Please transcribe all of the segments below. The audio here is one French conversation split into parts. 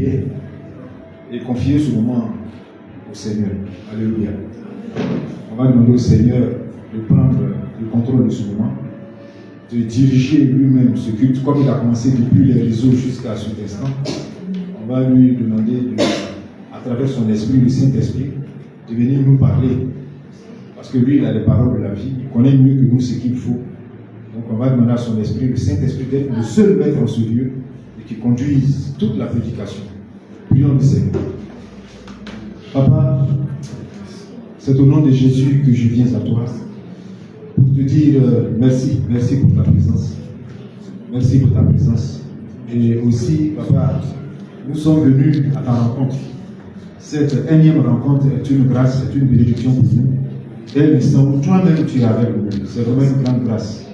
prière et confier ce moment au Seigneur. Alléluia. On va demander au Seigneur de prendre le contrôle de ce moment, de diriger lui-même ce culte, comme il a commencé depuis les réseaux jusqu'à cet instant. On va lui demander, à travers son esprit, le Saint-Esprit, de venir nous parler. Parce que lui, il a les paroles de la vie, il connaît mieux que nous ce qu'il faut. Donc on va demander à son esprit, le Saint-Esprit, d'être le seul maître en ce lieu et qui conduise toute la prédication. Prions le Seigneur. Papa, c'est au nom de Jésus que je viens à toi pour te dire merci, merci pour ta présence. Merci pour ta présence. Et aussi, Papa, nous sommes venus à ta rencontre. Cette énième rencontre est une grâce, c'est une bénédiction pour nous. Dès l'instant où toi-même tu es avec nous, c'est vraiment une grande grâce.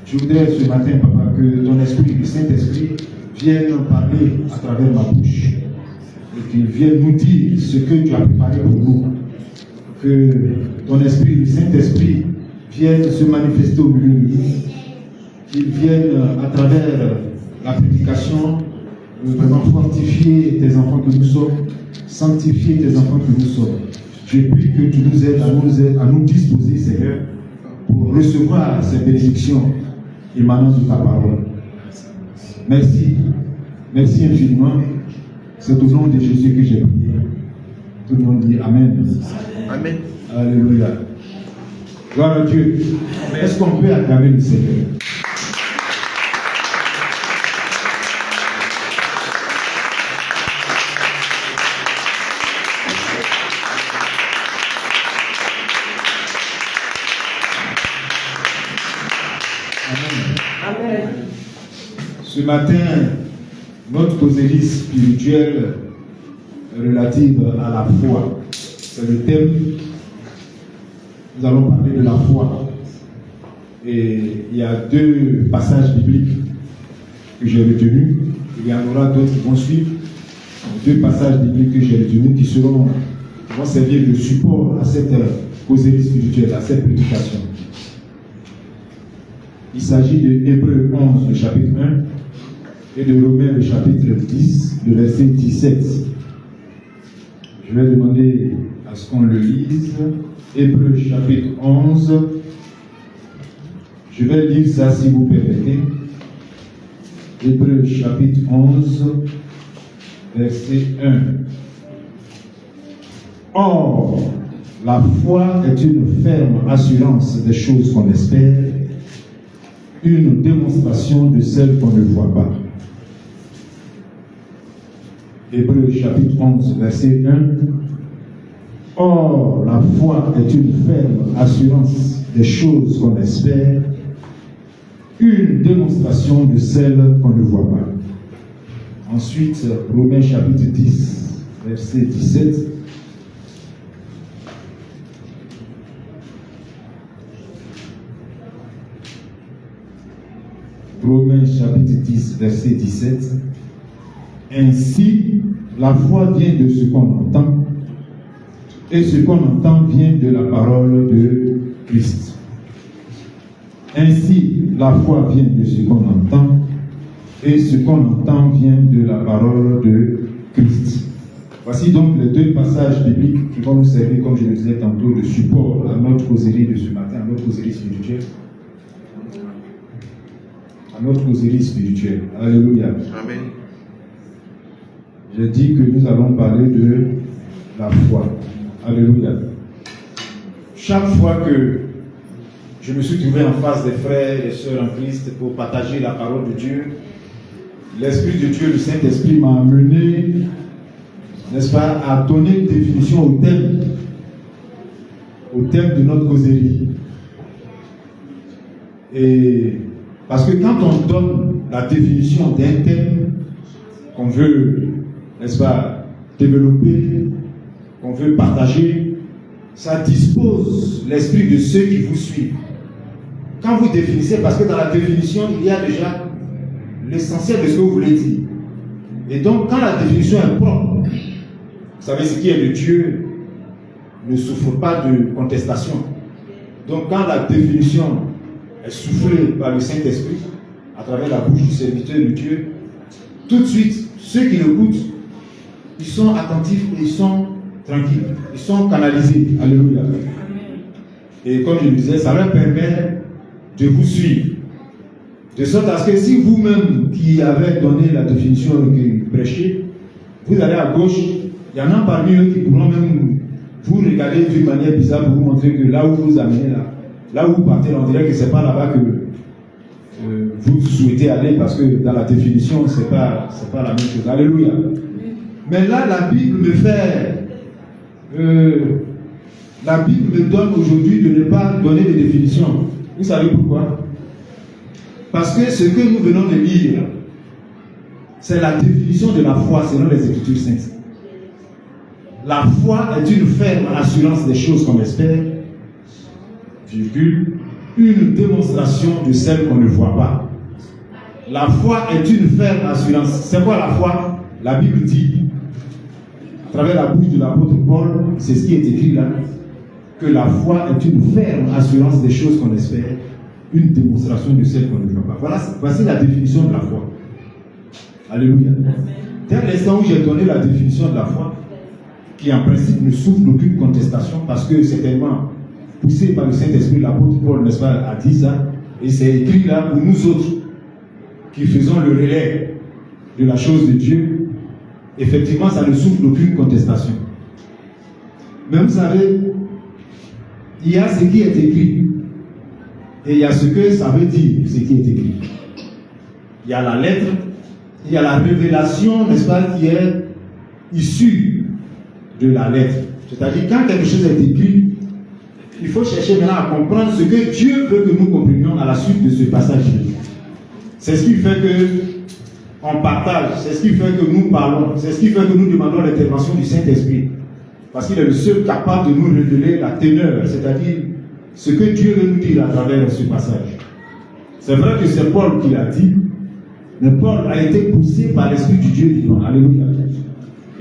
Je voudrais ce matin, Papa, que ton esprit, le Saint-Esprit, vienne parler à travers ma bouche. Et qu'il vienne nous dire ce que tu as préparé pour nous. Que ton esprit, le Saint-Esprit, vienne se manifester au milieu de nous. Qu'il vienne, à travers la prédication, vraiment fortifier tes enfants que nous sommes, sanctifier tes enfants que nous sommes. Je prie que tu nous aides à nous disposer, Seigneur, pour recevoir ces bénédictions émanant de ta parole. Merci. Merci infiniment. C'est au nom de Jésus que j'ai prié. Tout le monde dit Amen. Amen. Alléluia. Gloire à Dieu. Est-ce qu'on peut acclamer le Seigneur? Amen. Ce matin, notre causerie spirituelle relative à la foi, c'est le thème. Nous allons parler de la foi. Et il y a deux passages bibliques que j'ai retenus. Il y en aura d'autres qui vont suivre. Deux passages bibliques que j'ai retenus qui vont servir de support à cette causerie spirituelle, à cette prédication. Il s'agit de Hébreux 11, le chapitre 1, et de Romains, le chapitre 10, le verset 17. Je vais demander à ce qu'on le lise. Hébreux, chapitre 11. Je vais lire ça si vous permettez. Hébreux, chapitre 11, verset 1. Or, la foi est une ferme assurance des choses qu'on espère, une démonstration de celles qu'on ne voit pas. Hébreux chapitre 11, verset 1. Or, la foi est une ferme assurance des choses qu'on espère, une démonstration de celles qu'on ne voit pas. Ensuite, Romains chapitre 10, verset 17. Romains chapitre 10, verset 17. Ainsi, la foi vient de ce qu'on entend, et ce qu'on entend vient de la parole de Christ. Ainsi, la foi vient de ce qu'on entend, et ce qu'on entend vient de la parole de Christ. Voici donc les deux passages bibliques qui vont nous servir, comme je le disais tantôt, de support à notre causerie de ce matin, à notre causerie spirituelle. À notre causerie spirituelle. Alléluia. Amen. J'ai dit que nous allons parler de la foi. Alléluia. Chaque fois que je me suis trouvé en face des frères et sœurs en Christ pour partager la parole de Dieu, l'Esprit de Dieu, le Saint-Esprit m'a amené, n'est-ce pas, à donner une définition au thème de notre causerie. Et parce que quand on donne la définition d'un thème qu'on veut, n'est-ce pas, développer, qu'on veut partager, ça dispose l'esprit de ceux qui vous suivent. Quand vous définissez, parce que dans la définition, il y a déjà l'essentiel de ce que vous voulez dire. Et donc, quand la définition est propre, vous savez ce qui est de Dieu ne souffre pas de contestation. Donc, quand la définition est soufflée par le Saint-Esprit, à travers la bouche du serviteur de Dieu, tout de suite, ceux qui l'écoutent ils sont attentifs et ils sont tranquilles. Ils sont canalisés. Alléluia. Et comme je le disais, ça leur permet de vous suivre. De sorte à ce que si vous-même qui avez donné la définition que vous prêchez, vous allez à gauche, il y en a parmi eux qui pourront même vous regarder d'une manière bizarre pour vous montrer que là où vous amenez, là où vous partez, on dirait que ce n'est pas là-bas que vous souhaitez aller parce que dans la définition, ce n'est pas la même chose. Alléluia. Mais là, la Bible me donne aujourd'hui de ne pas donner de définition. Vous savez pourquoi? Parce que ce que nous venons de lire, c'est la définition de la foi selon les Écritures saintes. La foi est une ferme assurance des choses qu'on espère, virgule, une démonstration de celles qu'on ne voit pas. La foi est une ferme assurance. C'est quoi la foi? La Bible dit, à travers la bouche de l'apôtre Paul, c'est ce qui est écrit là, que la foi est une ferme assurance des choses qu'on espère, une démonstration de celles qu'on ne voit pas. Voici la définition de la foi. Alléluia. Dès l'instant où j'ai donné la définition de la foi, qui en principe ne souffre d'aucune contestation, parce que c'est tellement poussé par le Saint-Esprit, l'apôtre Paul, n'est-ce pas, a dit ça, et c'est écrit là pour nous autres qui faisons le relais de la chose de Dieu. Effectivement, ça ne souffre d'aucune contestation. Mais vous savez, il y a ce qui est écrit et il y a ce que ça veut dire, ce qui est écrit. Il y a la lettre, il y a la révélation, n'est-ce pas, qui est issue de la lettre. C'est-à-dire, quand quelque chose est écrit, il faut chercher maintenant à comprendre ce que Dieu veut que nous comprenions à la suite de ce passage. C'est ce qui fait que on partage, c'est ce qui fait que nous parlons, c'est ce qui fait que nous demandons l'intervention du Saint-Esprit. Parce qu'il est le seul capable de nous révéler la teneur, c'est-à-dire ce que Dieu veut nous dire à travers ce passage. C'est vrai que c'est Paul qui l'a dit, mais Paul a été poussé par l'Esprit du Dieu vivant. Alléluia.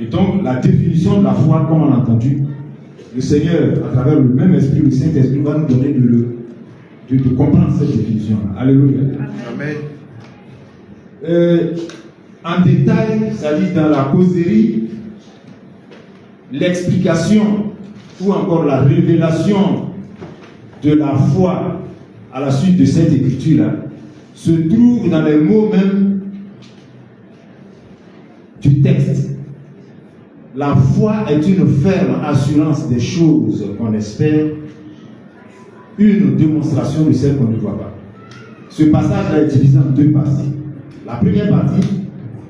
Et donc, la définition de la foi, comme on l'a entendu, le Seigneur, à travers le même Esprit, le Saint-Esprit, va nous donner de comprendre cette définition-là. Alléluia. Amen. En détail, c'est-à-dire dans la causerie, l'explication ou encore la révélation de la foi à la suite de cette écriture-là se trouve dans les mots même du texte. La foi est une ferme assurance des choses qu'on espère, une démonstration de celles qu'on ne voit pas. Ce passage-là est divisé en deux parties. La première partie,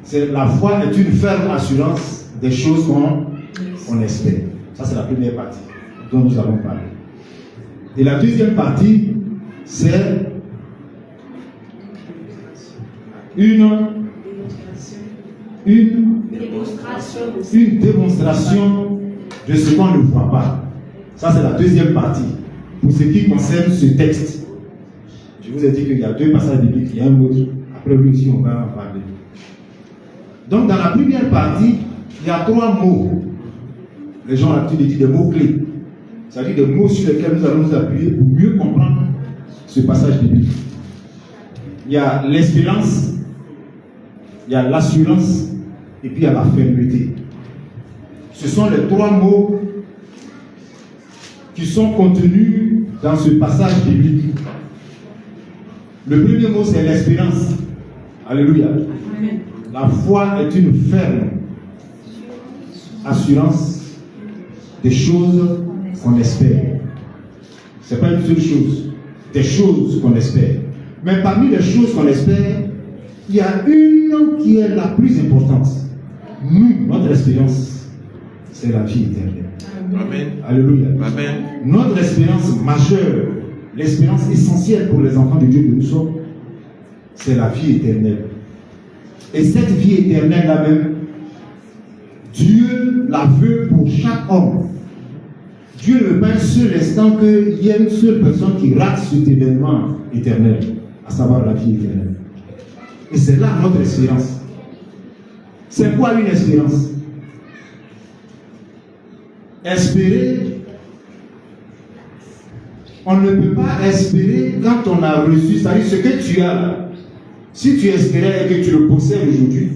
c'est la foi est une ferme assurance des choses qu'on espère. Ça, c'est la première partie dont nous avons parlé. Et la deuxième partie, c'est une démonstration de ce qu'on ne voit pas. Ça, c'est la deuxième partie. Pour ce qui concerne ce texte, je vous ai dit qu'il y a deux passages bibliques, il y a un autre. Après lui aussi, on va en parler. Donc, dans la première partie, il y a trois mots. Les gens ont l'habitude de dire des mots-clés. C'est-à-dire des mots sur lesquels nous allons nous appuyer pour mieux comprendre ce passage biblique. Il y a l'espérance, il y a l'assurance, et puis il y a la fermeté. Ce sont les trois mots qui sont contenus dans ce passage biblique. Le premier mot, c'est l'espérance. Alléluia. Amen. La foi est une ferme assurance des choses qu'on espère. Ce n'est pas une seule chose. Des choses qu'on espère. Mais parmi les choses qu'on espère, il y a une qui est la plus importante. Nous, notre espérance, c'est la vie éternelle. Amen. Alléluia. Amen. Notre espérance majeure, l'espérance essentielle pour les enfants de Dieu que nous sommes, c'est la vie éternelle. Et cette vie éternelle-là même, Dieu la veut pour chaque homme. Dieu ne veut pas un seul instant qu'il y ait une seule personne qui rate cet événement éternel, à savoir la vie éternelle. Et c'est là notre espérance. C'est quoi une espérance? Espérer, on ne peut pas espérer quand on a reçu, c'est-à-dire ce que tu as là. Si tu espérais et que tu le possèdes aujourd'hui,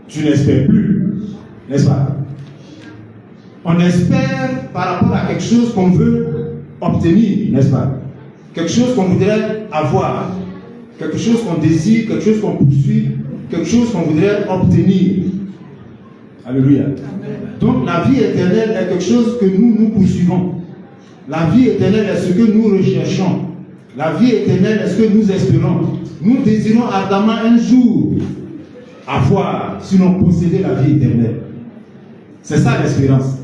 tu n'espères plus. N'est-ce pas? On espère par rapport à quelque chose qu'on veut obtenir, n'est-ce pas? Quelque chose qu'on voudrait avoir, quelque chose qu'on désire, quelque chose qu'on poursuit, quelque chose qu'on voudrait obtenir. Alléluia. Amen. Donc la vie éternelle est quelque chose que nous poursuivons. La vie éternelle est ce que nous recherchons. La vie éternelle est ce que nous espérons. Nous désirons ardemment un jour avoir, sinon posséder la vie éternelle. C'est ça l'espérance.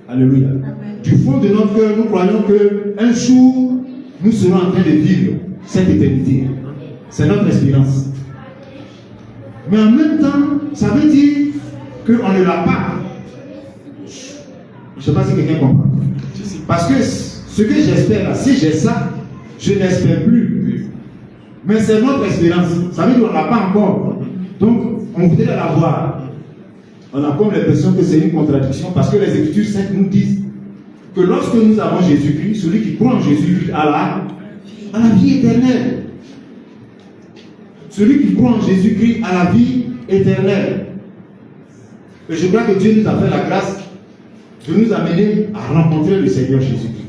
Alléluia. Amen. Du fond de notre cœur, nous croyons qu'un jour, nous serons en train de vivre cette éternité. C'est notre espérance. Mais en même temps, ça veut dire qu'on ne l'a pas. Je ne sais pas si quelqu'un comprend. Parce que ce que j'espère, si j'ai ça, je n'espère plus. Mais c'est notre espérance. Ça veut dire qu'on ne l'a pas encore. Donc, on voudrait l'avoir. On a comme l'impression que c'est une contradiction parce que les Écritures saintes nous disent que lorsque nous avons Jésus-Christ, celui qui croit en Jésus-Christ a la vie éternelle. Celui qui croit en Jésus-Christ a la vie éternelle. Et je crois que Dieu nous a fait la grâce de nous amener à rencontrer le Seigneur Jésus-Christ.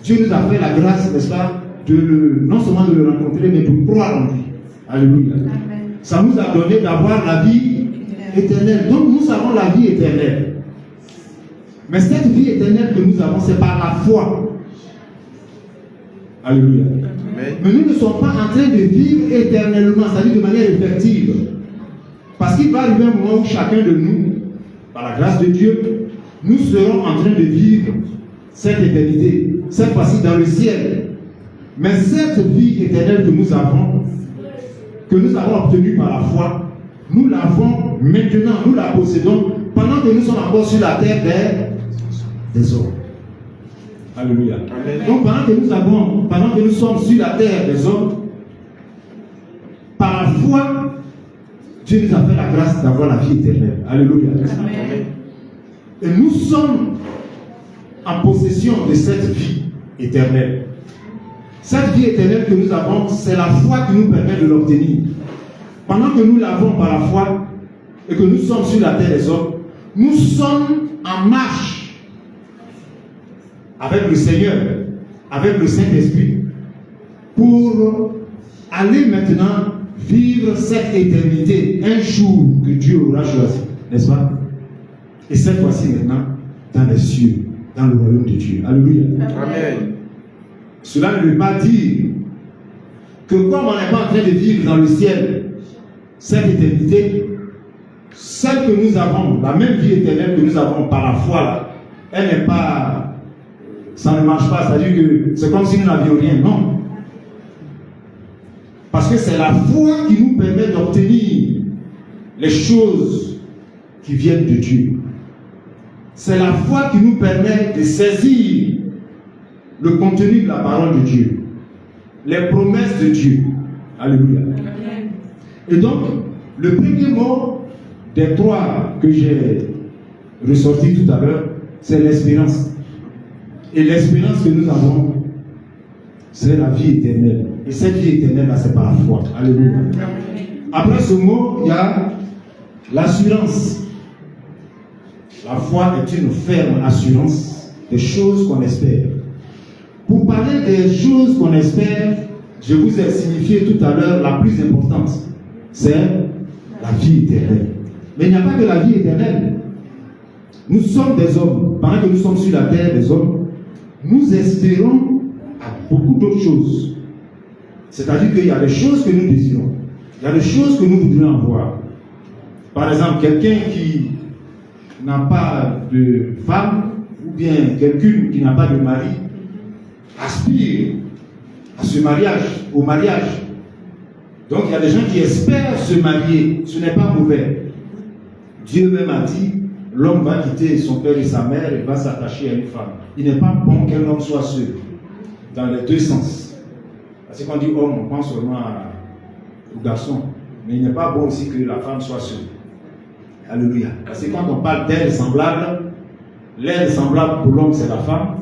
Dieu nous a fait la grâce, n'est-ce pas, non seulement de le rencontrer, mais de croire en lui. Alléluia. Amen. Ça nous a donné d'avoir la vie éternelle. Donc nous avons la vie éternelle. Mais cette vie éternelle que nous avons, c'est par la foi. Alléluia. Amen. Mais nous ne sommes pas en train de vivre éternellement, c'est-à-dire de manière effective. Parce qu'il va arriver un moment où chacun de nous, par la grâce de Dieu, nous serons en train de vivre cette éternité, cette fois-ci dans le ciel. Mais cette vie éternelle que nous avons obtenue par la foi, nous l'avons maintenant, nous la possédons pendant que nous sommes encore sur la terre des hommes. Alléluia. Amen. Donc pendant que nous sommes sur la terre des hommes, par la foi, Dieu nous a fait la grâce d'avoir la vie éternelle. Alléluia. Amen. Et nous sommes en possession de cette vie éternelle. Cette vie éternelle que nous avons, c'est la foi qui nous permet de l'obtenir. Pendant que nous l'avons par la foi et que nous sommes sur la terre des hommes, nous sommes en marche avec le Seigneur, avec le Saint-Esprit, pour aller maintenant vivre cette éternité, un jour que Dieu aura choisi, n'est-ce pas? Et cette fois-ci maintenant, dans les cieux, dans le royaume de Dieu. Alléluia. Amen. Cela ne veut pas dire que comme on n'est pas en train de vivre dans le ciel cette éternité, celle que nous avons, la même vie éternelle que nous avons par la foi, là, elle n'est pas, ça ne marche pas, c'est-à-dire que c'est comme si nous n'avions rien, non. Parce que c'est la foi qui nous permet d'obtenir les choses qui viennent de Dieu. C'est la foi qui nous permet de saisir le contenu de la parole de Dieu, les promesses de Dieu. Alléluia. Et donc, le premier mot des trois que j'ai ressorti tout à l'heure, c'est l'espérance. Et l'espérance que nous avons, c'est la vie éternelle. Et cette vie éternelle, là, c'est par la foi. Alléluia. Après ce mot, il y a l'assurance. La foi est une ferme assurance des choses qu'on espère. Pour parler des choses qu'on espère, je vous ai signifié tout à l'heure la plus importante, c'est la vie éternelle. Mais il n'y a pas que la vie éternelle. Nous sommes des hommes. Pendant que nous sommes sur la terre des hommes, nous espérons à beaucoup d'autres choses. C'est-à-dire qu'il y a des choses que nous désirons. Il y a des choses que nous voudrions avoir. Par exemple, quelqu'un qui n'a pas de femme, ou bien quelqu'un qui n'a pas de mari, aspire à ce mariage, au mariage. Donc il y a des gens qui espèrent se marier. Ce n'est pas mauvais. Dieu même a dit, l'homme va quitter son père et sa mère et va s'attacher à une femme. Il n'est pas bon qu'un homme soit seul, dans les deux sens. Parce que quand on dit homme, on pense seulement au garçon. Mais il n'est pas bon aussi que la femme soit seule. Alléluia. Parce que quand on parle d'aide semblable, l'aide semblable pour l'homme, c'est la femme.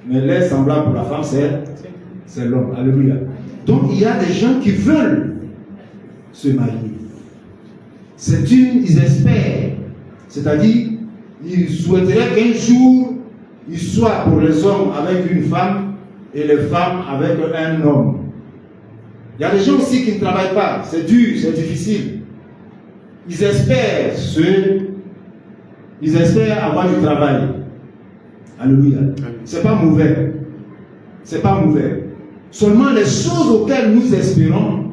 Mais l'aide semblable pour la femme, c'est l'homme. Alléluia. Donc il y a des gens qui veulent se marier. Ils espèrent C'est-à-dire, il souhaiterait qu'un jour, il soit pour les hommes avec une femme et les femmes avec un homme. Il y a des gens aussi qui ne travaillent pas. C'est dur, c'est difficile. Ils espèrent avoir du travail. Alléluia. C'est pas mauvais. C'est pas mauvais. Seulement les choses auxquelles nous espérons,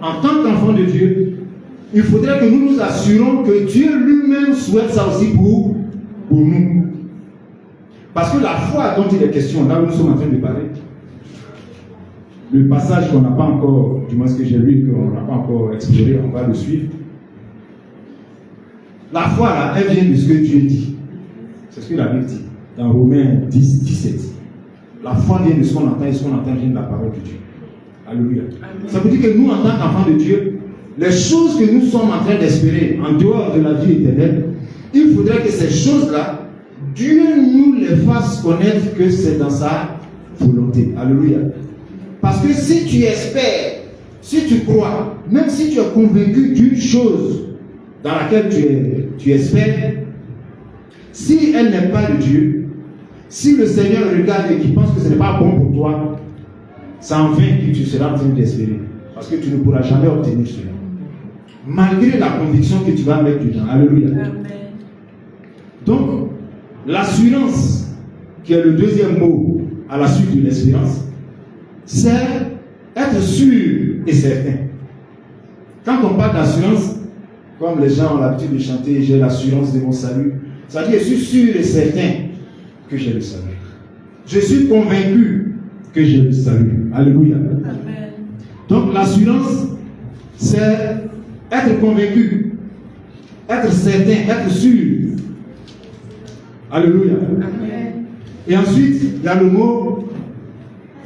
en tant qu'enfants de Dieu, il faudrait que nous nous assurons que Dieu lui-même souhaite ça aussi pour nous. Parce que la foi dont il est question, là où nous sommes en train de parler, le passage qu'on n'a pas encore, du moins ce que j'ai lu, qu'on n'a pas encore exploré, on va le suivre. La foi, là, elle vient de ce que Dieu dit. C'est ce que la Bible dit, dans Romains 10, 17. La foi vient de ce qu'on entend, et ce qu'on entend vient de la parole de Dieu. Alléluia. Ça veut dire que nous, en tant qu'enfants de Dieu, les choses que nous sommes en train d'espérer en dehors de la vie éternelle, il faudrait que ces choses-là, Dieu nous les fasse connaître que c'est dans sa volonté. Alléluia. Parce que si tu espères, si tu crois, même si tu es convaincu d'une chose dans laquelle tu espères, si elle n'est pas de Dieu, si le Seigneur regarde et qu'il pense que ce n'est pas bon pour toi, c'est en vain que tu seras en train d'espérer. Parce que tu ne pourras jamais obtenir cela. Malgré la conviction que tu vas mettre dedans. Alléluia. Amen. Donc, l'assurance, qui est le deuxième mot à la suite de l'espérance, c'est être sûr et certain. Quand on parle d'assurance, comme les gens ont l'habitude de chanter, j'ai l'assurance de mon salut, ça veut dire je suis sûr et certain que j'ai le salut. Je suis convaincu que j'ai le salut. Alléluia. Amen. Donc l'assurance, c'est être convaincu, être certain, être sûr. Alléluia. Amen. Et ensuite, il y a le mot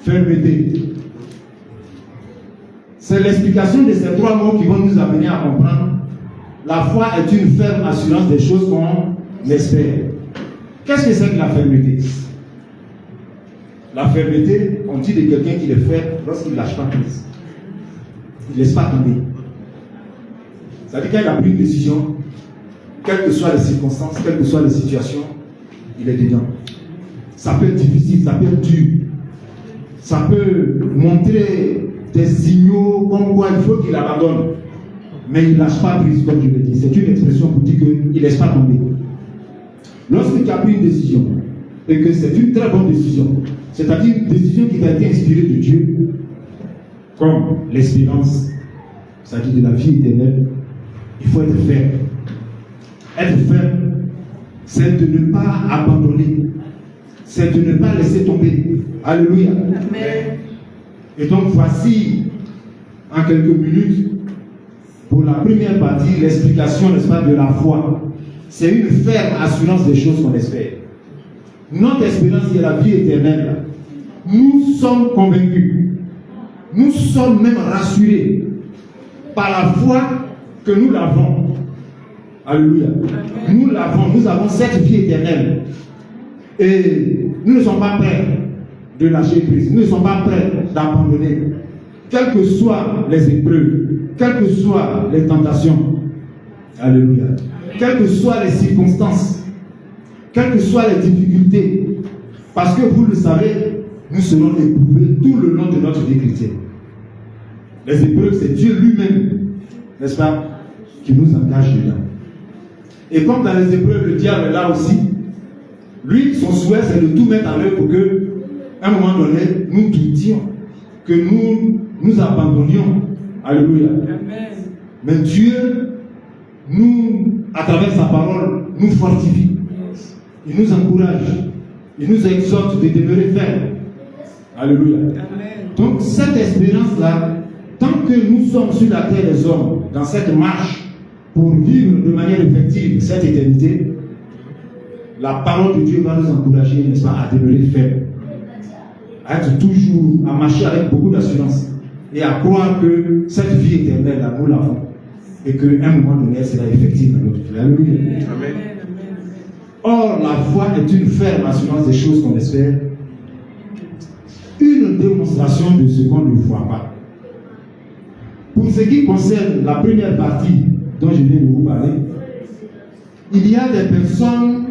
fermeté. C'est l'explication de ces trois mots qui vont nous amener à comprendre. La foi est une ferme assurance des choses qu'on espère. Qu'est-ce que c'est que la fermeté? La fermeté, on dit de quelqu'un qui est ferme lorsqu'il ne lâche pas prise. Il ne laisse pas tomber. C'est-à-dire qu'il a pris une décision, quelles que soient les circonstances, quelles que soient les situations, il est dedans. Ça peut être difficile, ça peut être dur. Ça peut montrer des signaux comme quoi il faut qu'il abandonne. Mais il ne lâche pas prise, comme je l'ai dit. C'est une expression pour dire qu'il ne laisse pas tomber. Lorsque tu as pris une décision, et que c'est une très bonne décision, c'est-à-dire une décision qui t'a été inspirée de Dieu, comme l'espérance, c'est-à-dire de la vie éternelle, il faut être ferme. Être ferme, c'est de ne pas abandonner. C'est de ne pas laisser tomber. Alléluia. Amen. Et donc voici, en quelques minutes, pour la première partie, l'explication, n'est-ce pas, de la foi. C'est une ferme assurance des choses qu'on espère. Notre espérance est la vie éternelle. Nous sommes convaincus. Nous sommes même rassurés par la foi que nous l'avons. Alléluia. Nous l'avons, nous avons cette vie éternelle. Et nous ne sommes pas prêts de lâcher prise. Nous ne sommes pas prêts d'abandonner. Quelles que soient les épreuves, quelles que soient les tentations. Alléluia. Quelles que soient les circonstances, quelles que soient les difficultés. Parce que vous le savez, nous serons éprouvés tout le long de notre vie chrétienne. Les épreuves, c'est Dieu lui-même, n'est-ce pas, qui nous engage dedans. Et comme dans les épreuves, le diable est là aussi, lui, son souhait, c'est de tout mettre en œuvre pour que, à un moment donné, nous doutions, que nous abandonnions. Alléluia. Amen. Mais Dieu, à travers sa parole, nous fortifie. Il nous encourage. Il nous exhorte de demeurer fermes. Alléluia. Amen. Donc, cette espérance-là, tant que nous sommes sur la terre des hommes, dans cette marche, pour vivre de manière effective cette éternité, la parole de Dieu va nous encourager, n'est-ce pas, à demeurer fermes, à être toujours, à marcher avec beaucoup d'assurance et à croire que cette vie éternelle, là, nous l'avons et qu'à un moment donné, elle sera effective dans notre vie. Alléluia. Amen. Or, la foi est une ferme assurance des choses qu'on espère, une démonstration de ce qu'on ne voit pas. Pour ce qui concerne la première partie dont je viens de vous parler, il y a des personnes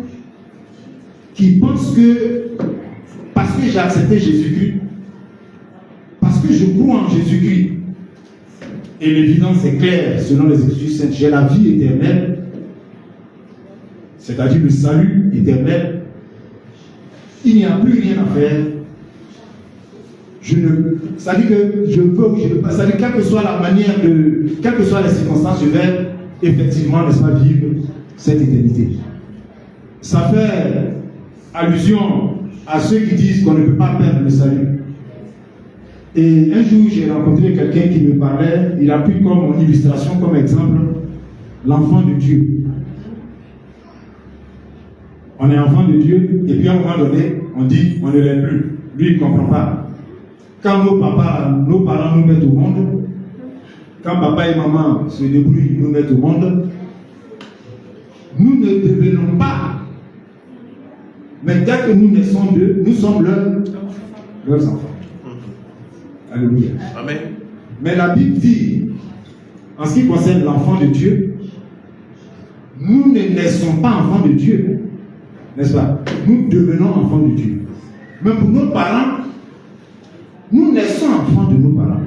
qui pensent que parce que j'ai accepté Jésus-Christ, parce que je crois en Jésus-Christ, et l'évidence est claire selon les Écritures saintes, j'ai la vie éternelle, c'est-à-dire le salut éternel, il n'y a plus rien à faire. Ça dit que je veux ou je ne veux pas, ça dit quelle que soit la manière quelles que soient les circonstances, je vais effectivement, n'est-ce pas, vivre cette éternité. Ça fait allusion à ceux qui disent qu'on ne peut pas perdre le salut. Et un jour, j'ai rencontré quelqu'un qui me parlait, il a pris comme illustration, comme exemple, l'enfant de Dieu. On est enfant de Dieu, et puis à un moment donné, on dit, on ne l'est plus. Lui, il ne comprend pas. Quand nos parents nous mettent au monde, quand papa et maman se débrouillent, nous mettent au monde, nous ne devenons pas. Mais dès que nous naissons d'eux, nous sommes leurs enfants. Alléluia. Amen. Mais la Bible dit, en ce qui concerne l'enfant de Dieu, nous ne naissons pas enfants de Dieu. N'est-ce pas? Nous devenons enfants de Dieu. Mais pour nos parents, nous naissons enfants de nos parents.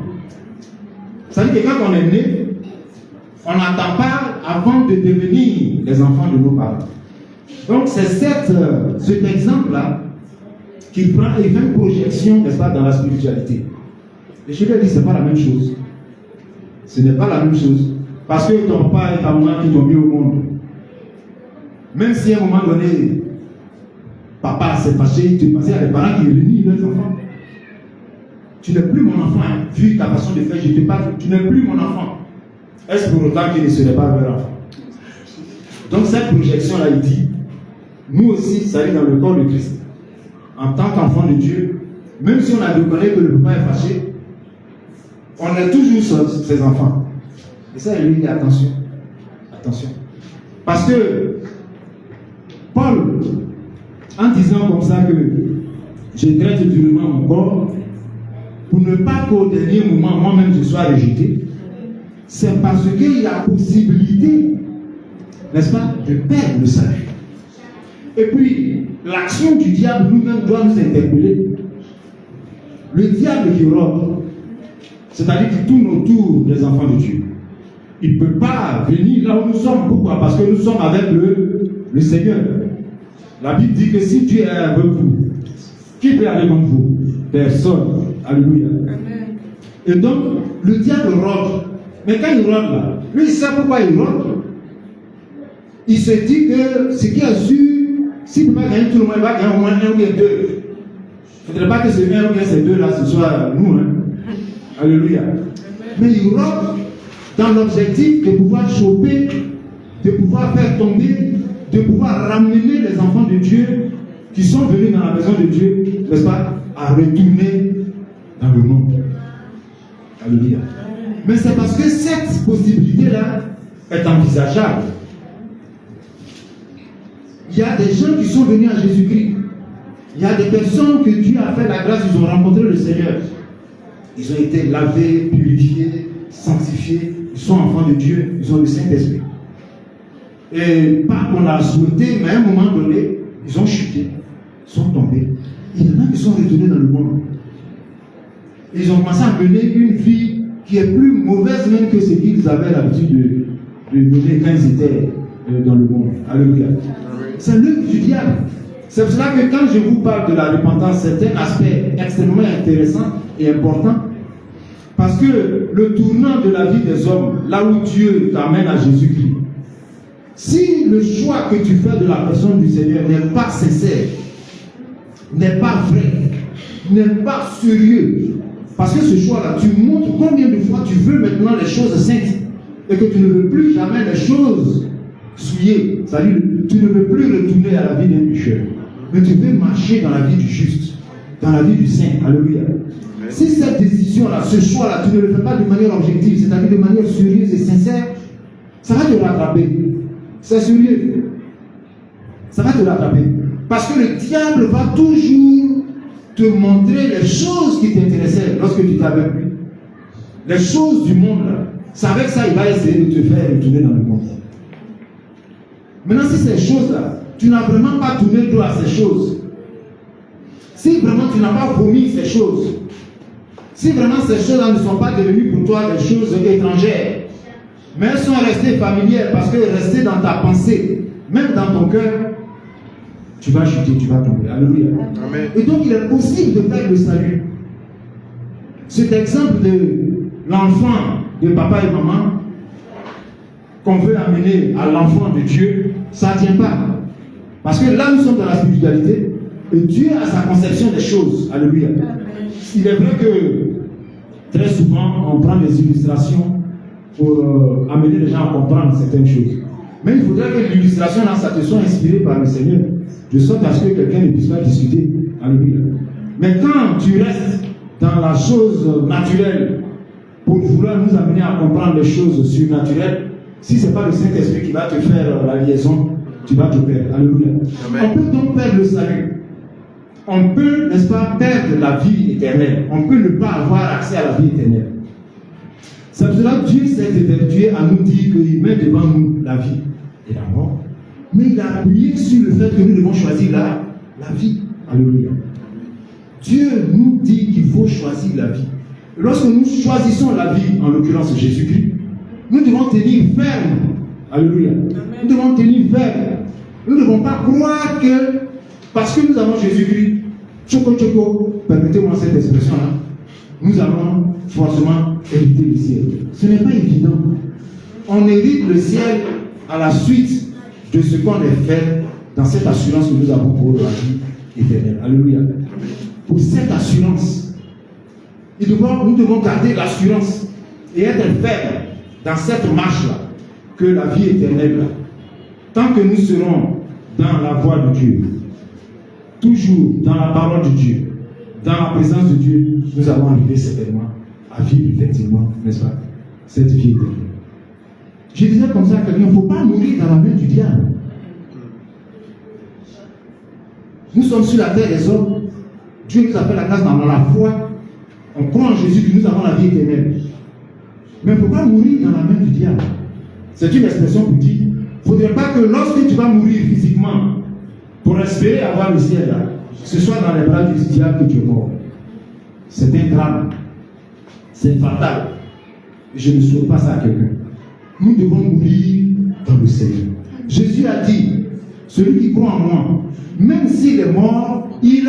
Ça veut dire que quand on est né, on n'attend pas avant de devenir les enfants de nos parents. Donc c'est cet exemple-là qui prend et fait une projection, n'est-ce pas, dans la spiritualité. Et je lui ai dit, ce n'est pas la même chose. Ce n'est pas la même chose. Parce que ton papa et ta maman qui t'ont mis au monde, même si à un moment donné, papa s'est fâché, il te passait à des parents qui réunissent leurs enfants. Tu n'es plus mon enfant, hein. Vu ta façon de faire, je te parle, tu n'es plus mon enfant. Est-ce pour autant qu'il ne serait pas leur enfant? Donc cette projection-là, il dit, nous aussi, ça est dans le corps de Christ. En tant qu'enfant de Dieu, même si on a reconnu que le papa est fâché, on est toujours ses enfants. Et ça, il lui dit attention. Attention. Parce que Paul, en disant comme ça que je traite durement mon corps, pour ne pas qu'au dernier moment, moi-même, je sois rejeté, c'est parce qu'il y a possibilité, n'est-ce pas, de perdre le salut. Et puis, l'action du diable nous-mêmes doit nous interpeller. Le diable qui rôde, c'est-à-dire qu'il tourne autour des enfants de Dieu, il ne peut pas venir là où nous sommes. Pourquoi? Parce que nous sommes avec le Seigneur. La Bible dit que si Dieu est avec vous, qui peut aller contre vous? Personne. Alléluia. Amen. Et donc, le diable rôde. Mais quand il rôde là, lui il sait pourquoi il rôde. Il se dit que ce qui est sûr, s'il ne peut pas gagner tout le monde, il va gagner au moins un ou bien deux. Il ne faudrait pas que ce un ou bien ces deux là, ce soit nous. Hein. Alléluia. Amen. Mais il rôde dans l'objectif de pouvoir choper, de pouvoir faire tomber, de pouvoir ramener les enfants de Dieu qui sont venus dans la maison de Dieu, n'est-ce pas, à retourner dans le monde. Alléluia. Mais c'est parce que cette possibilité-là est envisageable. Il y a des gens qui sont venus à Jésus-Christ. Il y a des personnes que Dieu a fait la grâce, ils ont rencontré le Seigneur. Ils ont été lavés, purifiés, sanctifiés. Ils sont enfants de Dieu, ils ont le Saint-Esprit. Et pas qu'on l'a souhaité, mais à un moment donné, ils ont chuté, ils sont tombés. Il y en a qui sont retournés dans le monde. Ils ont commencé à mener une vie qui est plus mauvaise même que ce qu'ils avaient l'habitude de mener quand ils étaient dans le monde. Alléluia. C'est l'œuvre du diable. C'est pour cela que quand je vous parle de la repentance, c'est un aspect extrêmement intéressant et important. Parce que le tournant de la vie des hommes, là où Dieu t'amène à Jésus-Christ, si le choix que tu fais de la personne du Seigneur n'est pas sincère, n'est pas vrai, n'est pas sérieux, parce que ce choix-là, tu montres combien de fois tu veux maintenant les choses saintes et que tu ne veux plus jamais les choses souillées. C'est-à-dire, tu ne veux plus retourner à la vie d'un pécheur, mais tu veux marcher dans la vie du juste, dans la vie du saint. Alléluia. Si cette décision-là, ce choix-là, tu ne le fais pas de manière objective, c'est-à-dire de manière sérieuse et sincère, ça va te rattraper. C'est sérieux. Ça va te rattraper. Parce que le diable va toujours te montrer les choses qui t'intéressaient lorsque tu étais avec lui. Les choses du monde, là. C'est avec ça qu'il va essayer de te faire retourner dans le monde. Maintenant, si ces choses-là, tu n'as vraiment pas tourné le dos à ces choses, si vraiment tu n'as pas vomi ces choses, si vraiment ces choses-là ne sont pas devenues pour toi des choses étrangères, mais elles sont restées familières parce qu'elles restaient dans ta pensée, même dans ton cœur, tu vas chuter, tu vas tomber. Alléluia. Amen. Et donc il est possible de faire le salut. Cet exemple de l'enfant de papa et maman qu'on veut amener à l'enfant de Dieu, ça ne tient pas. Parce que là nous sommes dans la spiritualité et Dieu a sa conception des choses. Alléluia. Il est vrai que très souvent on prend des illustrations pour amener les gens à comprendre certaines choses. Mais il faudrait que l'illustration dans ça te soit inspirée par le Seigneur, de sorte à ce que quelqu'un ne puisse pas discuter. Alléluia. Mais quand tu restes dans la chose naturelle pour vouloir nous amener à comprendre les choses surnaturelles, si ce n'est pas le Saint-Esprit qui va te faire la liaison, tu vas te perdre. Alléluia. Amen. On peut donc perdre le salut. On peut, n'est-ce pas, perdre la vie éternelle. On peut ne pas avoir accès à la vie éternelle. C'est pour cela que Dieu s'est évertué à nous dire qu'il met devant nous la vie et la mort. Mais il a appuyé sur le fait que nous devons choisir la vie. Alléluia. Dieu nous dit qu'il faut choisir la vie. Lorsque nous choisissons la vie, en l'occurrence Jésus-Christ, nous devons tenir ferme. Alléluia. Nous devons tenir ferme. Nous ne devons pas croire que parce que nous avons Jésus-Christ, tchoko, permettez-moi cette expression-là, nous allons forcément hériter le ciel. Ce n'est pas évident. On hérite le ciel à la suite de ce qu'on a fait dans cette assurance que nous avons pour la vie éternelle. Alléluia. Pour cette assurance, nous devons garder l'assurance et être fermes dans cette marche-là, que la vie éternelle, tant que nous serons dans la voie de Dieu, toujours dans la parole de Dieu, dans la présence de Dieu, nous allons arriver certainement à vivre effectivement, n'est-ce pas, cette vie éternelle. Je disais comme ça à quelqu'un, il ne faut pas mourir dans la main du diable. Nous sommes sur la terre des hommes. Dieu nous a fait la grâce dans la foi. On croit en Jésus que nous avons la vie éternelle. Mais il ne faut pas mourir dans la main du diable. C'est une expression pour dire, il ne faudrait pas que lorsque tu vas mourir physiquement, pour espérer avoir le ciel là, ce soit dans les bras du diable que tu es mort. C'est un drame. C'est fatal. Et je ne souhaite pas ça à quelqu'un. Nous devons mourir dans le Seigneur. Jésus a dit, celui qui croit en moi, même s'il est mort, il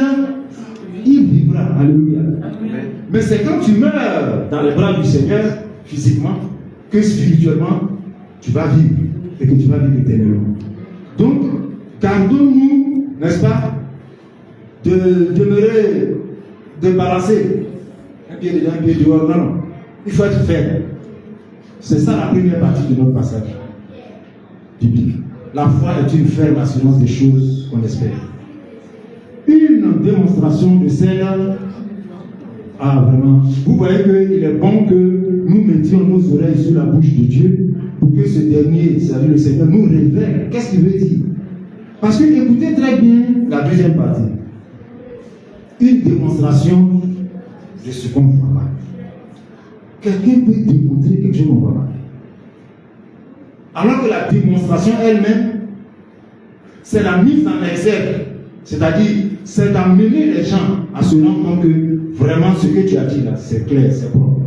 vivra. Alléluia. Mais c'est quand tu meurs dans les bras du Seigneur, physiquement, que spirituellement, tu vas vivre. Et que tu vas vivre éternellement. Donc, gardons-nous, n'est-ce pas, de demeurer, de balancer un pied dedans, un pied dehors. Non. Il faut être ferme. C'est ça la première partie de notre passage biblique. La foi est une ferme assurance des choses qu'on espère. Une démonstration de celle. Ah, vraiment. Vous voyez qu'il est bon que nous mettions nos oreilles sur la bouche de Dieu pour que ce dernier, c'est-à-dire le Seigneur, nous révèle. Qu'est-ce qu'il veut dire? Parce que écoutez très bien la deuxième partie. Une démonstration de ce qu'on ne voit pas. Quelqu'un peut démontrer quelque chose qu'on ne voit pas. Alors que la démonstration elle-même, c'est la mise en exergue. C'est-à-dire, c'est d'amener les gens à se rendre compte que vraiment ce que tu as dit là, c'est clair, c'est propre.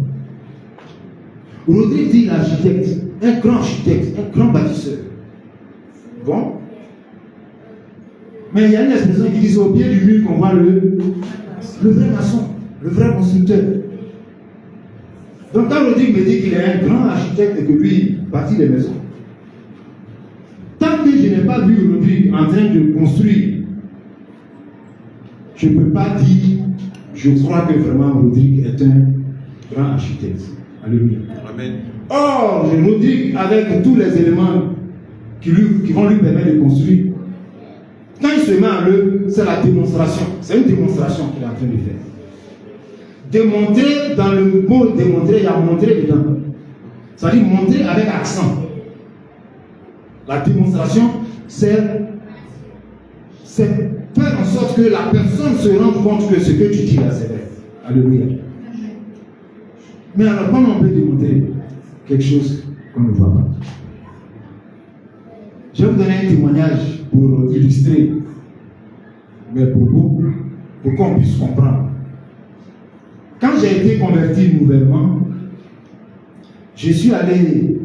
Rodrigue dit l'architecte, un grand architecte, un grand bâtisseur. Bon. Mais il y a une expression qui dit au pied du mur qu'on voit le vrai maçon, le vrai constructeur. Donc quand Rodrigue me dit qu'il est un grand architecte et que lui bâtit les maisons, tant que je n'ai pas vu Rodrigue en train de construire, je ne peux pas dire, je crois que vraiment Rodrigue est un grand architecte. Alléluia. Amen. Or, Rodrigue, avec tous les éléments qui vont lui permettre de construire, quand il se met en œuvre, c'est la démonstration. C'est une démonstration qu'il est en train de faire. Démontrer, dans le mot démontrer, il y a montrer dedans. C'est-à-dire montrer avec accent. La démonstration, c'est faire en sorte que la personne se rende compte que ce que tu dis là, c'est vrai. Alléluia. Mais alors, comment on peut démontrer quelque chose qu'on ne voit pas? Je vais vous donner un témoignage pour illustrer mes propos, pour qu'on puisse comprendre. Quand j'ai été converti nouvellement, je suis allé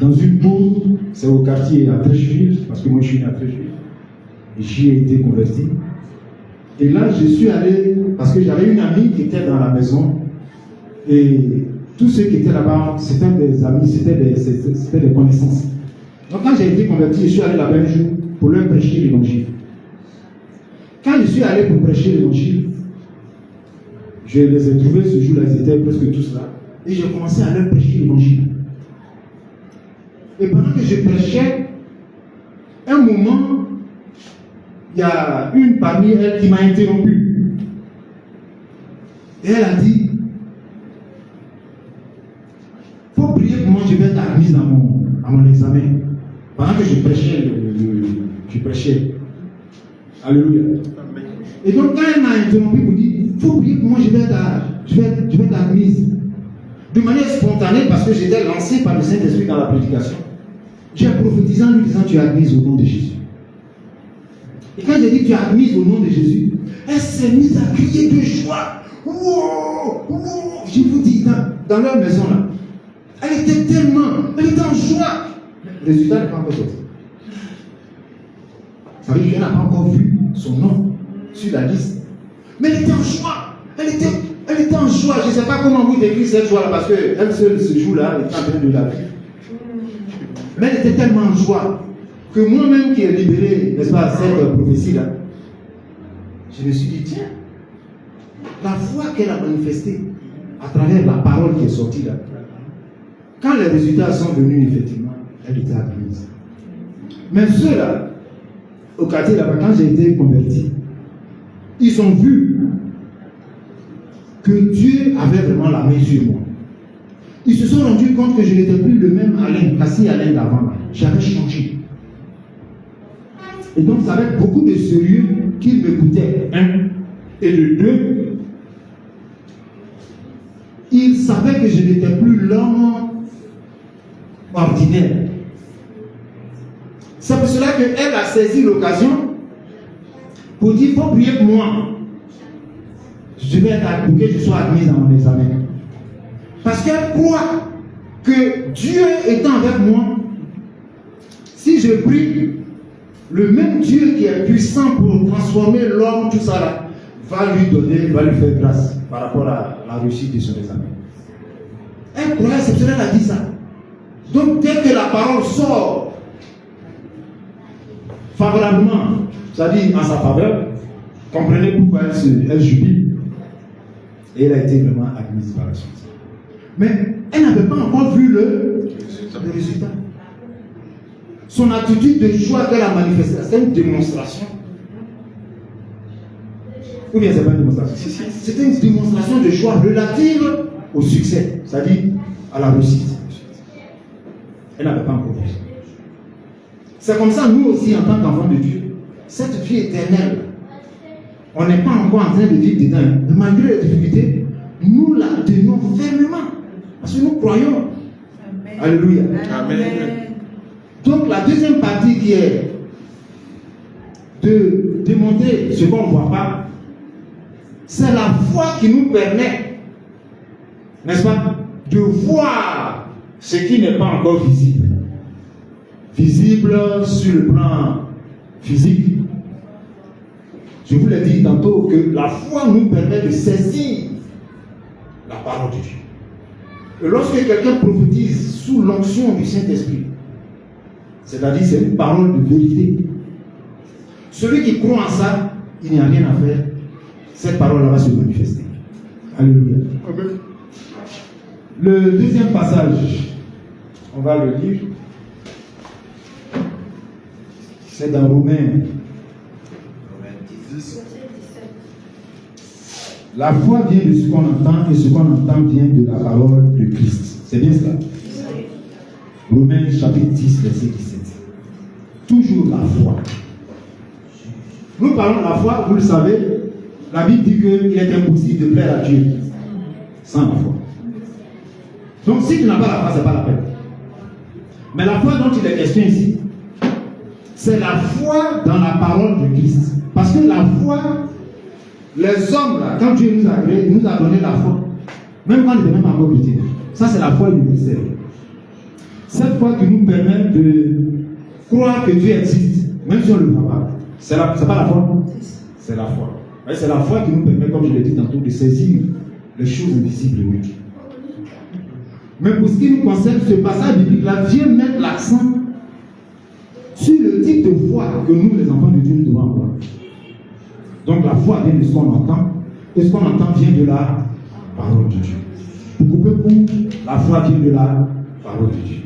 dans une cour, c'est au quartier à Trécheville, parce que moi je suis né à Trécheville, et j'y ai été converti. Et là, je suis allé, parce que j'avais une amie qui était dans la maison, et tous ceux qui étaient là-bas, c'était des amis, c'était des connaissances. Donc quand j'ai été converti, je suis allé là-bas un jour pour leur prêcher l'évangile. Quand je suis allé pour prêcher l'évangile, je les ai trouvés ce jour-là, ils étaient presque tous là, et j'ai commencé à leur prêcher l'évangile. Et pendant que je prêchais, un moment, il y a une parmi elles qui m'a interrompu. Et elle a dit, il faut prier pour moi, je vais être admise à mon examen. Pendant que je prêchais. Alléluia. Et donc quand elle m'a interrompu pour dire, il faut prier pour moi, je vais être admise. De manière spontanée, parce que j'étais lancé par le Saint-Esprit dans la prédication. J'ai prophétisé en lui disant, tu es admise au nom de Jésus. Et quand j'ai dit, tu es admise au nom de Jésus, elle s'est mise à crier de joie. Wow, wow. Je vous dis, dans leur maison là, elle était en joie. Le résultat n'est pas encore sorti. Ça veut dire qu'elle n'a pas encore vu son nom sur la liste. Mais elle était en joie. Elle était en joie. Je ne sais pas comment vous décrire cette joie là, parce qu'elle seule, ce jour-là, elle est en train de la vivre. Mais elle était tellement en joie que moi-même qui ai libéré, n'est-ce pas, cette prophétie-là, je me suis dit, tiens, la foi qu'elle a manifestée à travers la parole qui est sortie là, quand les résultats sont venus, effectivement, elle était admise. Mais ceux-là, au quartier là-bas, quand j'ai été converti, ils ont vu que Dieu avait vraiment la main sur moi. Ils se sont rendus compte que je n'étais plus le même Alain, assis Alain d'avant. J'avais changé. Et donc, c'est avec beaucoup de sérieux qu'ils m'écoutaient. Un. Et le deux, ils savaient que je n'étais plus l'homme ordinaire. C'est pour cela qu'elle a saisi l'occasion pour dire, il faut prier pour moi. Je vais être pour que je sois admise dans mon examen. Parce qu'elle croit que Dieu étant avec moi, si je prie, le même Dieu qui est puissant pour transformer l'homme, tout ça là, va lui faire grâce par rapport à la réussite de son examen. Elle croyait, c'est pour cela qu'elle a dit ça. Donc dès que la parole sort favorablement, c'est-à-dire en sa faveur, comprenez pourquoi elle jubile. Et elle a été vraiment admise par la suite. Mais elle n'avait pas encore vu le résultat. Son attitude de joie qu'elle a manifestée, c'était une démonstration. Ou bien c'est pas une démonstration? C'était une démonstration de joie relative au succès, c'est-à-dire à la réussite. Elle n'avait pas encore vu. C'est comme ça, nous aussi, en tant qu'enfants de Dieu, cette vie éternelle, on n'est pas encore en train de vivre dedans. Mais malgré les difficultés, nous la tenons fermement. Parce que nous croyons. Amen. Alléluia. Amen. Donc la deuxième partie qui est de démontrer ce qu'on ne voit pas, c'est la foi qui nous permet, n'est-ce pas, de voir ce qui n'est pas encore visible. Visible sur le plan physique. Je vous l'ai dit tantôt que la foi nous permet de saisir la parole de Dieu. Et lorsque quelqu'un prophétise sous l'onction du Saint-Esprit, c'est-à-dire c'est une parole de vérité, celui qui croit en ça, il n'y a rien à faire. Cette parole-là va se manifester. Alléluia. Amen. Le deuxième passage, on va le lire. C'est dans Romains 10. La foi vient de ce qu'on entend et ce qu'on entend vient de la parole de Christ. C'est bien cela? Romains chapitre 10, verset 17. Toujours la foi. Nous parlons de la foi, vous le savez, la Bible dit qu'il est impossible de plaire à Dieu sans la foi. Donc si tu n'as pas la foi, ce n'est pas la peine. Mais la foi dont il est question ici, c'est la foi dans la parole de Christ. Parce que la foi, les hommes, là, quand Dieu nous a créés, il nous a donné la foi. Même quand on était même encore chrétien. Ça, c'est la foi universelle. Cette foi qui nous permet de croire que Dieu existe, même si on ne le voit pas. C'est pas la foi. C'est la foi. C'est la foi qui nous permet, comme je l'ai dit tantôt, de saisir les choses invisibles de Dieu. Mais pour ce qui nous concerne, ce passage biblique-là vient mettre l'accent sur le type de foi que nous, les enfants de Dieu, nous devons avoir. Donc la foi vient de ce qu'on entend, et ce qu'on entend vient de la parole de Dieu. Pour couper court, la foi vient de la parole de Dieu.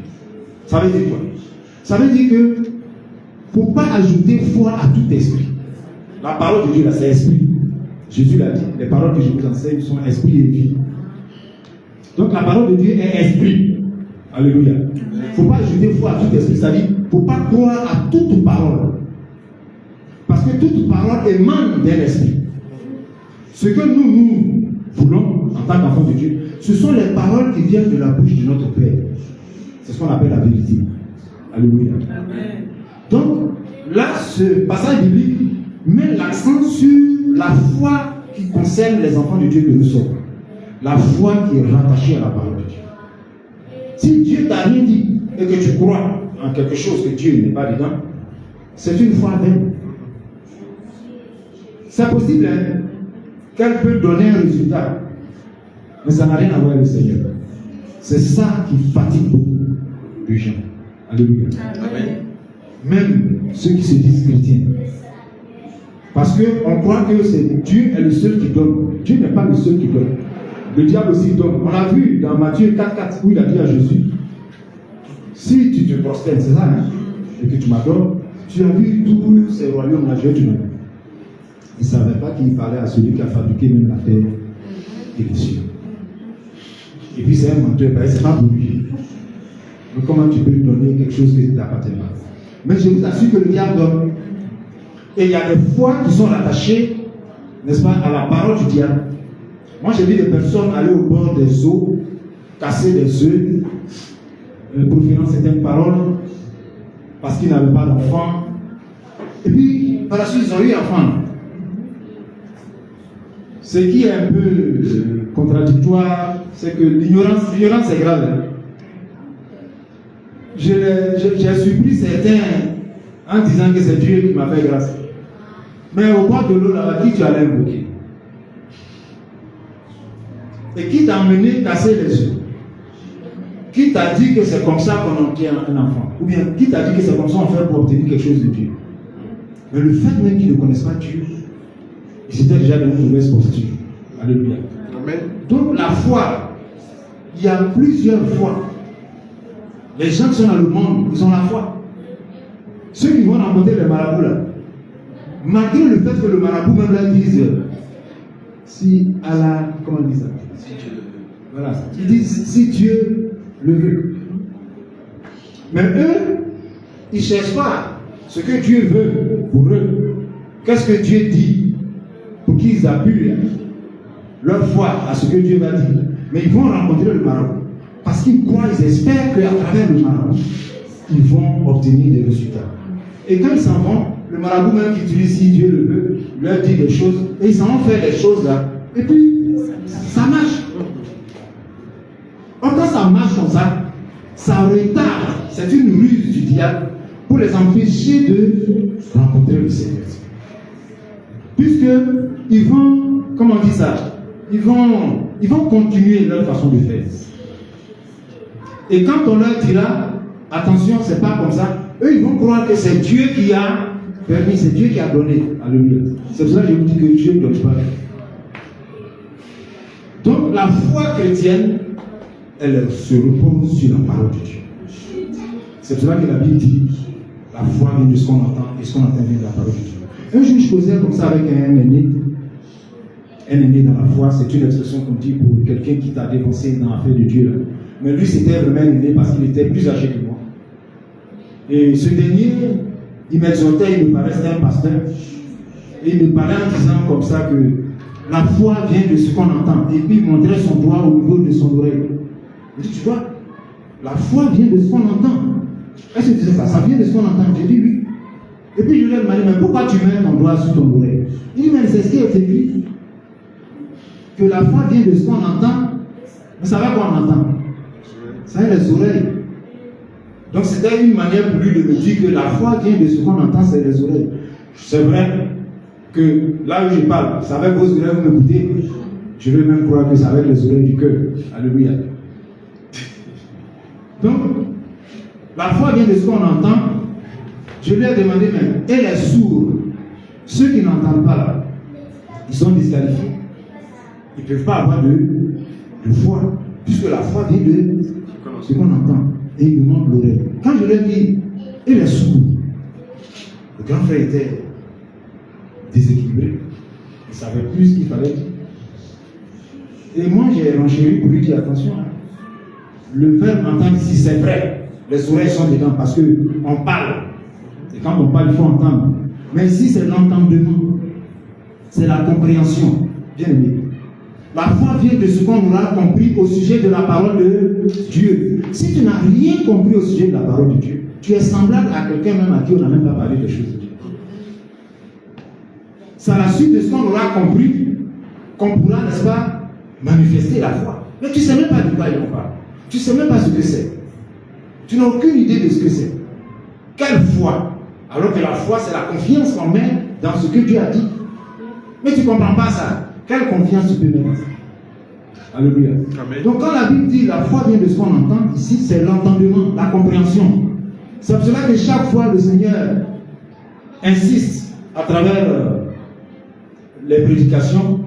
Ça veut dire quoi? Ça veut dire que il ne faut pas ajouter foi à tout esprit. La parole de Dieu, là, c'est esprit. Jésus l'a dit, les paroles que je vous enseigne sont esprit et vie. Donc la parole de Dieu est esprit. Alléluia. Il ne faut pas ajouter foi à tout esprit, c'est-à-dire il ne faut pas croire à toute parole. Parce que toute parole émane d'un esprit. Ce que nous voulons, en tant qu'enfants de Dieu, ce sont les paroles qui viennent de la bouche de notre Père. C'est ce qu'on appelle la vérité. Alléluia. Amen. Donc, là, ce passage biblique met l'accent sur la foi qui concerne les enfants de Dieu que nous sommes. La foi qui est rattachée à la parole de Dieu. Si Dieu t'a rien dit et que tu crois en quelque chose que Dieu n'est pas dedans, c'est une foi vaine. C'est possible hein, qu'elle peut donner un résultat, mais ça n'a rien à voir avec le Seigneur. C'est ça qui fatigue beaucoup de gens. Alléluia. Amen. Même ceux qui se disent chrétiens. Parce qu'on croit que Dieu est le seul qui donne. Dieu n'est pas le seul qui donne. Le diable aussi donne. On l'a vu dans Matthieu 4,4 où il a dit à Jésus, si tu te prosternes, c'est ça, hein, et que tu m'adores, tu as vu tous ces royaumes-là, je vais te donner. Il ne savait pas qu'il parlait à celui qui a fabriqué même la terre et les cieux. Et puis c'est un menteur, c'est pas pour lui. Mais comment tu peux lui donner quelque chose qui ne t'appartient pas? Mais je vous assure que le diable donne. Et il y a des foi qui sont rattachées, n'est-ce pas, à la parole du diable. Moi j'ai vu des personnes aller au bord des eaux, casser des œufs, pour financer certaines paroles, parce qu'ils n'avaient pas d'enfants. Et puis, par la suite, ils ont eu un enfant. Ce qui est un peu contradictoire, c'est que l'ignorance est grave. Hein. J'ai surpris certains en disant que c'est Dieu qui m'a fait grâce. Mais au bord de l'eau, là, qui tu allais invoquer? Et qui t'a amené casser les œufs? Qui t'a dit que c'est comme ça qu'on obtient un enfant? Ou bien qui t'a dit que c'est comme ça qu'on fait pour obtenir quelque chose de Dieu? Mais le fait même qu'ils ne connaissent pas Dieu, ils étaient déjà dans une mauvaise posture. Alléluia. Amen. Donc la foi, il y a plusieurs foi. Les gens qui sont dans le monde, ils ont la foi. Ceux qui vont rencontrer les marabouts là, malgré le fait que le marabout même là dise si Allah, comment on dit ça? Si Dieu le veut. Voilà, ils disent si Dieu le veut. Mais eux, ils ne cherchent pas ce que Dieu veut pour eux. Qu'est-ce que Dieu dit pour qu'ils appuient leur foi à ce que Dieu va dire. Mais ils vont rencontrer le marabout. Parce qu'ils croient, ils espèrent qu'à travers le marabout, ils vont obtenir des résultats. Et quand ils s'en vont, le marabout même qui utilise si Dieu le veut, leur dit des choses, et ils s'en vont faire des choses là, et puis ça marche. Or, quand ça marche comme ça retarde, c'est une ruse du diable pour les empêcher de rencontrer le Seigneur. Puisqu'ils vont, comment on dit ça, ils vont continuer leur façon de faire. Et quand on leur dira, attention, c'est pas comme ça, eux ils vont croire que c'est Dieu qui a permis, c'est Dieu qui a donné. Alléluia. C'est pour ça que je vous dis que Dieu ne donne pas. Donc la foi chrétienne, elle se repose sur la parole de Dieu. C'est pour ça que la Bible dit, la foi vient de ce qu'on entend, et ce qu'on entend vient de la parole de Dieu. Un jour, je causais comme ça avec un aîné. Un aîné dans la foi, c'est une expression qu'on dit pour quelqu'un qui t'a dépensé dans l'affaire de Dieu. Là. Mais lui, c'était vraiment un aîné parce qu'il était plus âgé que moi. Et ce dernier, il m'exhortait, il me parlait, c'était un pasteur. Et il me parlait en disant comme ça que la foi vient de ce qu'on entend. Et puis il montrait son doigt au niveau de son oreille. Il dit, tu vois, la foi vient de ce qu'on entend. Est-ce que tu sais ça vient de ce qu'on entend. J'ai dit oui. Et puis je lui ai demandé, mais pourquoi tu mets ton doigt sur ton oreille? Il dit, mais c'est ce qui est écrit. Que la foi vient de ce qu'on entend. Vous savez quoi on entend? Ça vient des oreilles. Donc c'était une manière pour lui de me dire que la foi vient de ce qu'on entend, c'est les oreilles. C'est vrai que là où je parle, c'est avec vos oreilles, vous m'écoutez. Je veux même croire que c'est avec les oreilles du cœur. Alléluia. Donc, la foi vient de ce qu'on entend. Je lui ai demandé même, et les sourds, ceux qui n'entendent pas là, ils sont disqualifiés. Ils ne peuvent pas avoir de foi, puisque la foi vient de ce qu'on entend. Et il nous montre l'oreille. Quand je lui ai dit, et les sourds, le grand frère était déséquilibré. Il ne savait plus ce qu'il fallait dire. Et moi, j'ai renchéri pour lui dire, attention, le verbe entendre ici, c'est vrai. Les oreilles sont dedans parce qu'on parle. Et quand on parle, il faut entendre. Mais ici, c'est l'entendement. C'est la compréhension. Bien aimé. La foi vient de ce qu'on aura compris au sujet de la parole de Dieu. Si tu n'as rien compris au sujet de la parole de Dieu, tu es semblable à quelqu'un même à qui on n'a même pas parlé des choses de Dieu. C'est à la suite de ce qu'on aura compris qu'on pourra, n'est-ce pas, manifester la foi. Mais tu ne sais même pas de quoi il en parle. Tu ne sais même pas ce que c'est. Tu n'as aucune idée de ce que c'est. Quelle foi? Alors que la foi, c'est la confiance qu'on met dans ce que Dieu a dit. Mais tu ne comprends pas ça. Quelle confiance tu peux mettre? Alléluia. Amen. Donc quand la Bible dit la foi vient de ce qu'on entend, ici c'est l'entendement, la compréhension. C'est pour cela que chaque fois le Seigneur insiste à travers les prédications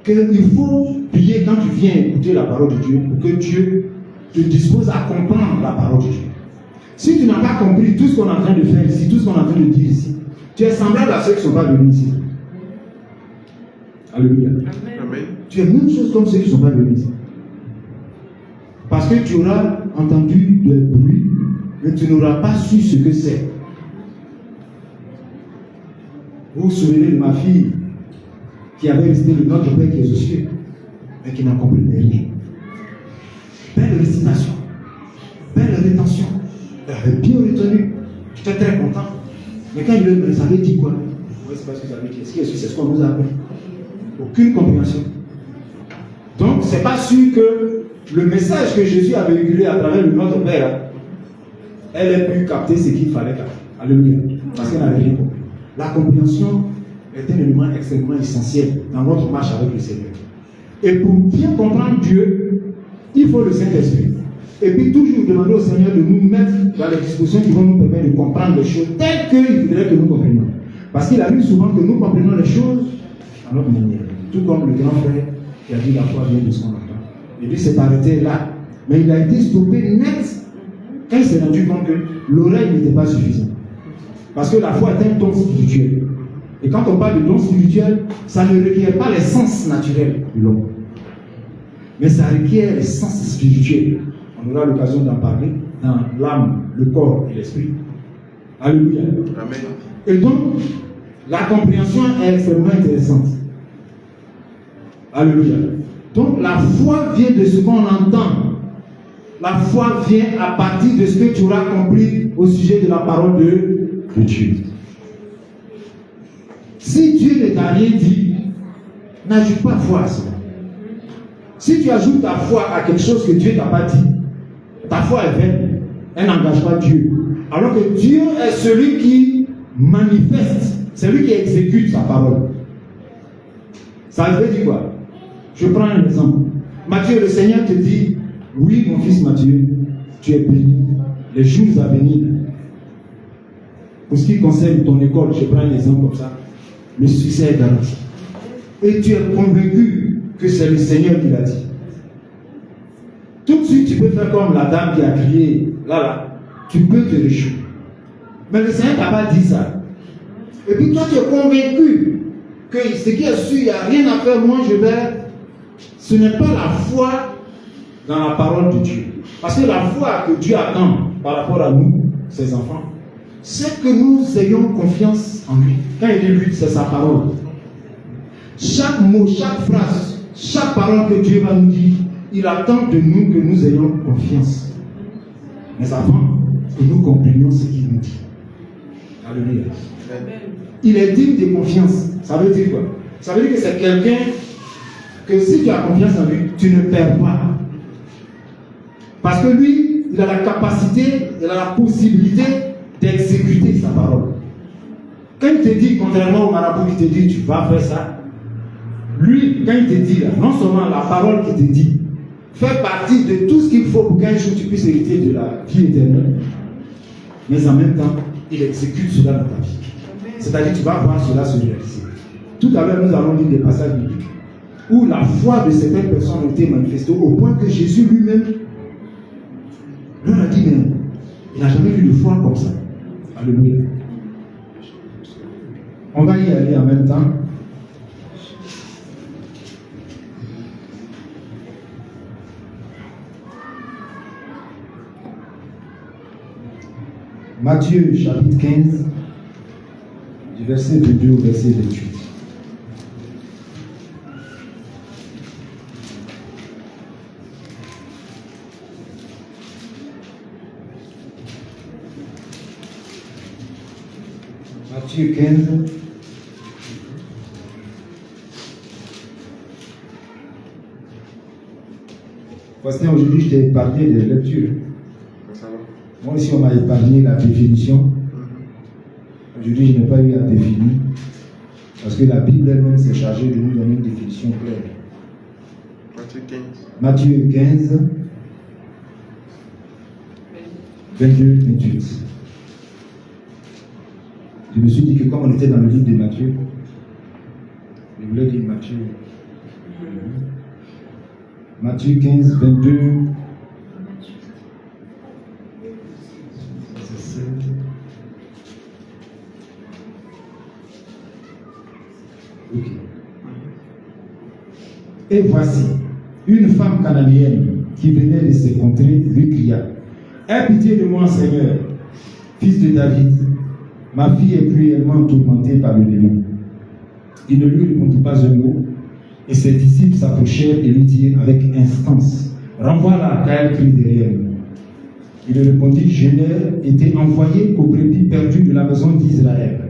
qu'il faut prier quand tu viens écouter la parole de Dieu pour que Dieu te dispose à comprendre la parole de Dieu. Si tu n'as pas compris tout ce qu'on est en train de faire ici, tout ce qu'on est en train de dire ici, tu es semblable à ceux qui ne sont pas venus ici. Alléluia. Amen. Tu es même chose comme ceux qui ne sont pas venus ici. Parce que tu auras entendu des bruits, mais tu n'auras pas su ce que c'est. Vous vous souvenez de ma fille qui avait récité le Notre Père qui est aux cieux, mais qui n'a compris rien. Belle récitation, belle rétention. Elle avait bien retenu. J'étais très content. Mais quand il savait dire quoi? Oui, c'est pas ce que ça veut dire. C'est ce qu'on nous a appris. Aucune compréhension. Donc, c'est pas sûr que le message que Jésus a véhiculé à travers le Notre Père, elle ait pu capter ce qu'il fallait capter. Alléluia. Parce qu'elle n'avait rien compris. La compréhension est un élément extrêmement essentiel dans notre marche avec le Seigneur. Et pour bien comprendre Dieu, il faut le Saint-Esprit. Et puis toujours demander au Seigneur de nous mettre dans les dispositions qui vont nous permettre de comprendre les choses telles qu'il voudrait que nous comprenions. Parce qu'il arrive souvent que nous comprenons les choses à notre manière. Tout comme le grand frère qui a dit la foi vient de ce qu'on entend. Et lui s'est arrêté là. Mais il a été stoppé net quand il s'est rendu compte que l'oreille n'était pas suffisante. Parce que la foi est un don spirituel. Et quand on parle de don spirituel, ça ne requiert pas les sens naturels de l'homme. Mais ça requiert les sens spirituels. On aura l'occasion d'en parler dans l'âme, le corps et l'esprit. Alléluia. Amen. Et donc, la compréhension est extrêmement intéressante. Alléluia. Donc, la foi vient de ce qu'on entend. La foi vient à partir de ce que tu auras compris au sujet de la parole de Dieu. Si Dieu ne t'a rien dit, n'ajoute pas foi à cela. Si tu ajoutes ta foi à quelque chose que Dieu ne t'a pas dit, ta foi est vaine. Elle n'engage pas Dieu. Alors que Dieu est celui qui manifeste, celui qui exécute sa parole. Ça veut dire quoi? Je prends un exemple. Matthieu, le Seigneur te dit, oui, mon fils Matthieu, tu es béni. Les jours à venir. Pour ce qui concerne ton école, je prends un exemple comme ça. Le succès est garanti. Et tu es convaincu que c'est le Seigneur qui l'a dit. Tout de suite, tu peux faire comme la dame qui a crié, là, tu peux te réjouir. Mais le Seigneur n'a pas dit ça. Et puis toi, tu es convaincu que ce qui est sûr, il n'y a rien à faire, moi je vais. Ce n'est pas la foi dans la parole de Dieu. Parce que la foi que Dieu attend par rapport à nous, ses enfants, c'est que nous ayons confiance en lui. Quand il dit lui, c'est sa parole. Chaque mot, chaque phrase, chaque parole que Dieu va nous dire, il attend de nous que nous ayons confiance. Mais avant, que nous comprenions ce qu'il nous dit. Alléluia. Il est digne de confiance. Ça veut dire quoi? Ça veut dire que c'est quelqu'un que si tu as confiance en lui, tu ne perds pas. Parce que lui, il a la capacité, il a la possibilité d'exécuter sa parole. Quand il te dit, contrairement au marabout qui te dit tu vas faire ça, lui, quand il te dit là, non seulement la parole qu'il te dit fait partie de tout ce qu'il faut pour qu'un jour tu puisses hériter de la vie éternelle, mais en même temps, il exécute cela dans ta vie. C'est-à-dire tu vas voir cela se réaliser. Tout à l'heure, nous allons lire des passages bibliques où la foi de certaines personnes a été manifestée au point que Jésus lui-même leur a dit, mais il n'a jamais vu de foi comme ça. Alléluia. On va y aller en même temps. Matthieu chapitre 15, du verset 22 au verset 28. Matthieu 15. Pasteur, aujourd'hui, je t'ai épargné des lectures. Moi aussi, on m'a épargné la définition. Aujourd'hui, je n'ai pas eu à définir. Parce que la Bible elle-même s'est chargée de nous donner une définition claire. Matthieu 15, 22, 28. Je me suis dit que comme on était dans le livre de Matthieu, je voulais dire Matthieu. Matthieu 15, 22. Okay. Et voici, une femme cananéenne qui venait de ses contrées lui cria: aie pitié de moi, Seigneur, fils de David. Ma fille est cruellement tourmentée par le démon. Il ne lui répondit pas un mot, et ses disciples s'approchèrent et lui dirent avec instance: renvoie-la, car elle crie derrière nous. Il répondit: je n'ai été envoyé qu'aux brebis perdues de la maison d'Israël.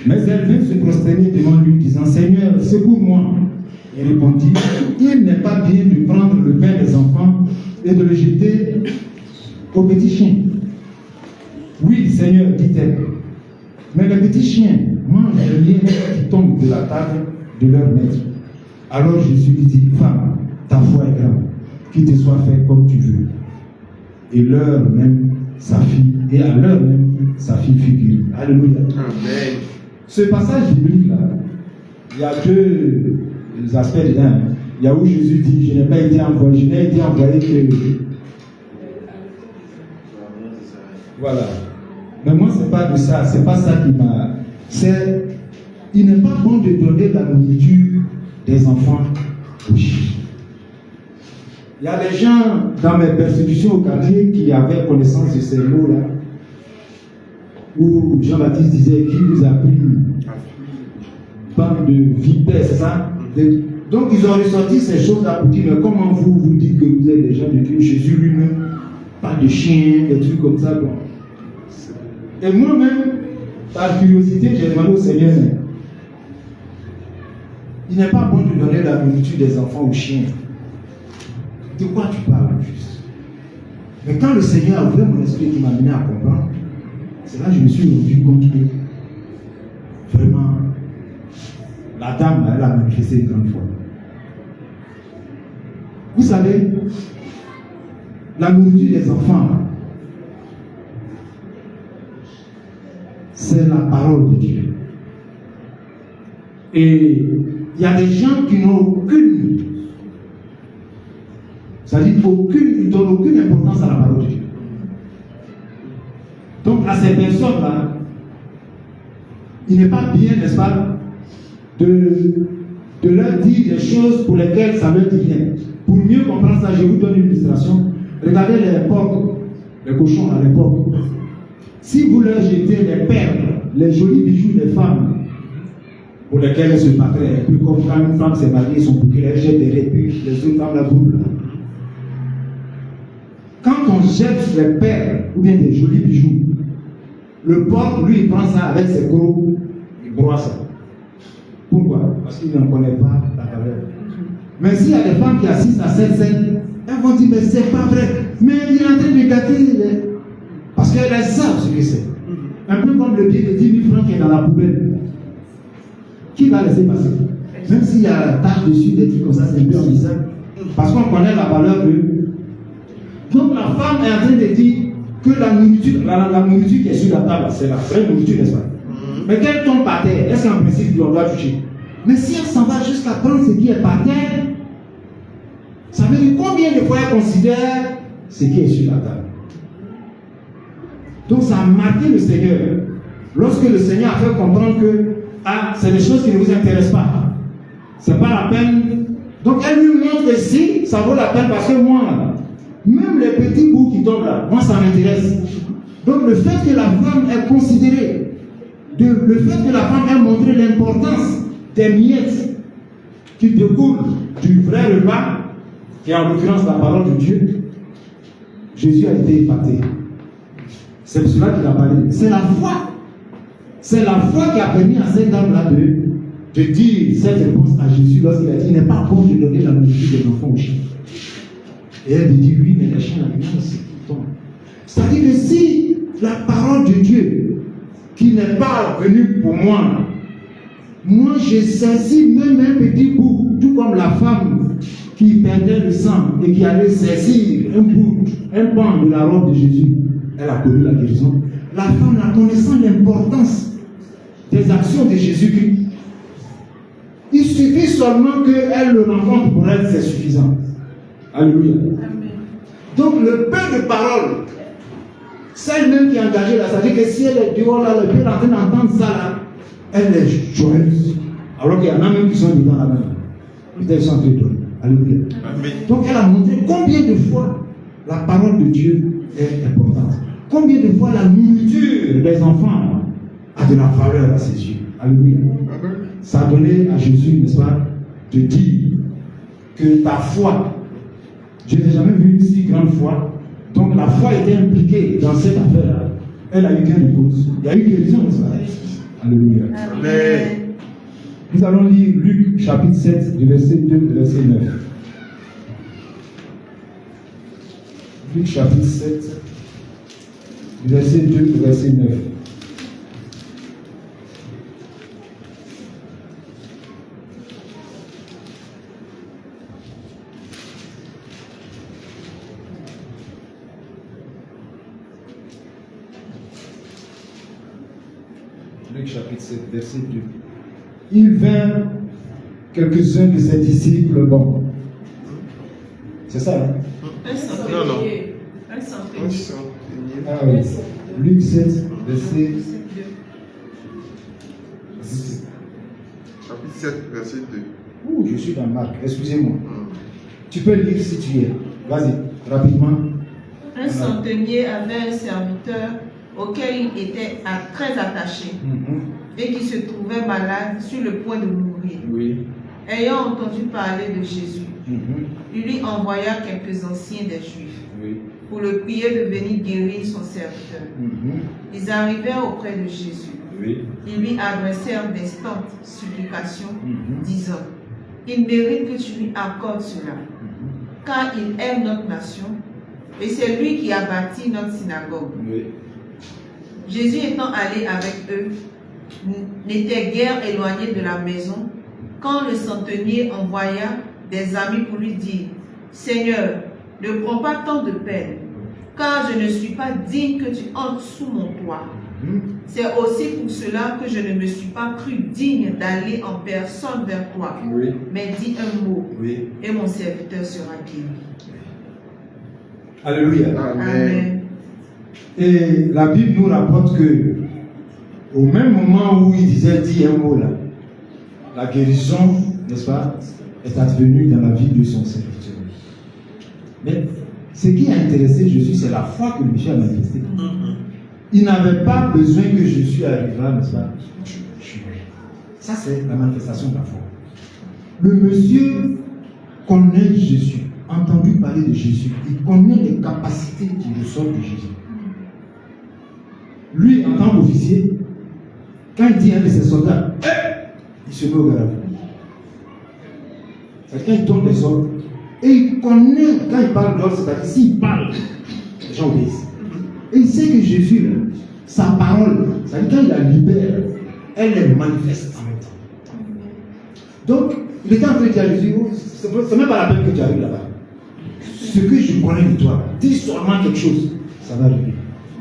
Mais elle vint se prosterner devant lui, disant: Seigneur, secours-moi. Il répondit: il n'est pas bien de prendre le pain des enfants et de le jeter aux petits chiens. Oui, Seigneur, dit-elle, mais les petits chiens mangent les liens qui tombent de la table de leur maître. Alors Jésus lui dit: femme, ta foi est grande, qu'il te soit fait comme tu veux. Et l'heure même, sa fille, et à l'heure même, sa fille fut guérie. Alléluia. Amen. Ce passage biblique là, il y a deux aspects dedans. Il y a où Jésus dit: je n'ai pas été envoyé, je n'ai été envoyé que. Voilà. Mais moi, c'est pas de ça, c'est pas ça qui m'a. Il n'est pas bon de donner la nourriture des enfants aux chiens. Il y a des gens dans mes persécutions au quartier qui avaient connaissance de ces mots-là, où Jean-Baptiste disait: qui vous a pris bande de vipères, c'est ça? Donc ils ont ressorti ces choses-là pour dire: mais comment vous dites que vous êtes des gens de Dieu? Jésus lui-même, pas de chiens, des trucs comme ça. Bon. Et moi-même, par curiosité, j'ai demandé au Seigneur: il n'est pas bon de donner la nourriture des enfants aux chiens. De quoi tu parles juste? Mais quand le Seigneur a ouvert mon esprit qui m'a amené à comprendre, c'est là que je me suis rendu compte que vraiment, la dame, elle a manifesté une grande foi. Vous savez, la nourriture des enfants, c'est la parole de Dieu. Et il y a des gens qui n'ont aucune, c'est-à-dire ils ne donnent aucune importance à la parole de Dieu. Donc à ces personnes-là, il n'est pas bien, n'est-ce pas, de leur dire des choses pour lesquelles ça leur dit rien. Pour mieux comprendre ça, je vous donne une illustration. Regardez les porcs, les cochons à l'époque. Si vous leur jetez les perles, les jolis bijoux des femmes pour lesquelles elles se battraient, et puis comme quand une femme s'est mariée, son bouquet, elle jette des répus, les autres femmes la boucle. Quand on jette les perles ou bien des jolis bijoux, le porc, lui, il prend ça avec ses gros, il broie ça. Pourquoi? Parce qu'il n'en connaît pas la valeur. Mais s'il y a des femmes qui assistent à cette scène, elles vont dire, mais c'est pas vrai. Mais il est en train de gâter. Parce qu'elles savent ce que c'est. Un peu comme le billet de 10 000 francs qui est dans la poubelle. Qui va laisser passer? Même s'il y a la tache dessus, des trucs comme ça, c'est un peu envisageable. Parce qu'on connaît la valeur de. Donc la femme est en train de dire que la nourriture qui est sur la table, c'est la vraie nourriture, n'est-ce pas? Mais qu'elle tombe par terre, est-ce qu'en principe, on doit toucher? Mais si elle s'en va jusqu'à prendre ce qui est par terre, ça veut dire combien de fois elle considère ce qui est sur la table. Donc ça a marqué le Seigneur. Lorsque le Seigneur a fait comprendre que c'est des choses qui ne vous intéressent pas. C'est pas la peine. Donc elle lui montre que si, ça vaut la peine parce que moi, même les petits bouts qui tombent là, moi ça m'intéresse. Donc le fait que la femme ait considéré, le fait que la femme ait montré l'importance des miettes qui découlent du vrai repas, qui est en l'occurrence la parole de Dieu, Jésus a été épaté. C'est pour cela qu'il a parlé. C'est la foi. C'est la foi qui a permis à cette dame-là de dire cette réponse à Jésus lorsqu'il a dit, il n'est pas bon de donner la nourriture des enfants aux chiens. Et elle lui dit, oui, mais les chiens animaux aussi qui tombent. C'est-à-dire que si la parole de Dieu, qui n'est pas venue pour moi, j'ai saisi même un petit bout, tout comme la femme qui perdait le sang et qui allait saisir un bout, un pan de la robe de Jésus. Elle a connu la guérison. La femme, en connaissant l'importance des actions de Jésus-Christ, il suffit seulement qu'elle le rencontre pour elle, c'est suffisant. Alléluia. Amen. Donc le peu de parole, celle même qui est engagée là, c'est-à-dire que si elle est dehors là, le Dieu est en train d'entendre ça là, elle est joyeuse. Alors qu'il y en a même qui sont dedans là-bas. Ils sont très drôles. Alléluia. Amen. Donc elle a montré combien de fois la parole de Dieu est importante. Combien de fois la nourriture des enfants a de la valeur à ses yeux. Alléluia. Amen. Ça a donné à Jésus, n'est-ce pas, de dire que ta foi, je n'ai jamais vu une si grande foi. Donc la foi était impliquée dans cette affaire. Elle a eu gain de cause. Il y a eu guérison, n'est-ce pas? Alléluia. Amen. Nous allons lire Luc chapitre 7, du verset 2 au verset 9. Luc chapitre 7, du verset 2 au verset 9. Luc chapitre 7, verset 2. Il vint quelques-uns de ses disciples, bon. C'est ça, hein? Un centenier. Un centenier. Ah oui. Luc 7, verset 2. Chapitre 7, verset 2. Ouh, je suis dans Marc, excusez-moi. Tu peux lire si tu es. Vas-y, rapidement. Un centenier avait un serviteur auquel il était très attaché et qui se trouvait malade sur le point de mourir. Oui. Ayant entendu parler de Jésus, il lui envoya quelques anciens des Juifs pour le prier de venir guérir son serviteur. Ils arrivèrent auprès de Jésus. Ils lui adressèrent d'instantes supplications, disant, « Il mérite que tu lui accordes cela, car il aime notre nation, et c'est lui qui a bâti notre synagogue. » Jésus étant allé avec eux, n'était guère éloigné de la maison, quand le centenier envoya des amis pour lui dire, « Seigneur, ne prends pas tant de peine, car je ne suis pas digne que tu entres sous mon toit. C'est aussi pour cela que je ne me suis pas cru digne d'aller en personne vers toi. Mais dis un mot, et mon serviteur sera guéri. » Alléluia. Amen. Et la Bible nous rapporte que au même moment où il disait dis un mot là, la guérison, n'est-ce pas, est advenue dans la vie de son serviteur. Mais ce qui a intéressé Jésus, c'est la foi que Michel a manifestée. Il n'avait pas besoin que Jésus arrivât, n'est-ce pas? Ça, c'est la manifestation de la foi. Le monsieur connaît Jésus. entendu parler de Jésus, il connaît les capacités qui ressortent de Jésus. Lui, en tant qu'officier, quand il dit à un de ses soldats, il se met au garde. C'est quand il tourne les ordres. Et il connaît, quand il parle d'ordre, c'est-à-dire s'il parle, les gens obéissent. Et il sait que Jésus, là, sa parole, c'est-à-dire quand il la libère, elle est manifeste en même temps. Donc, il était en train de dire à Jésus, oh, c'est même pas la peine que tu arrives là-bas. Ce que je connais de toi, dis seulement quelque chose, ça va arriver.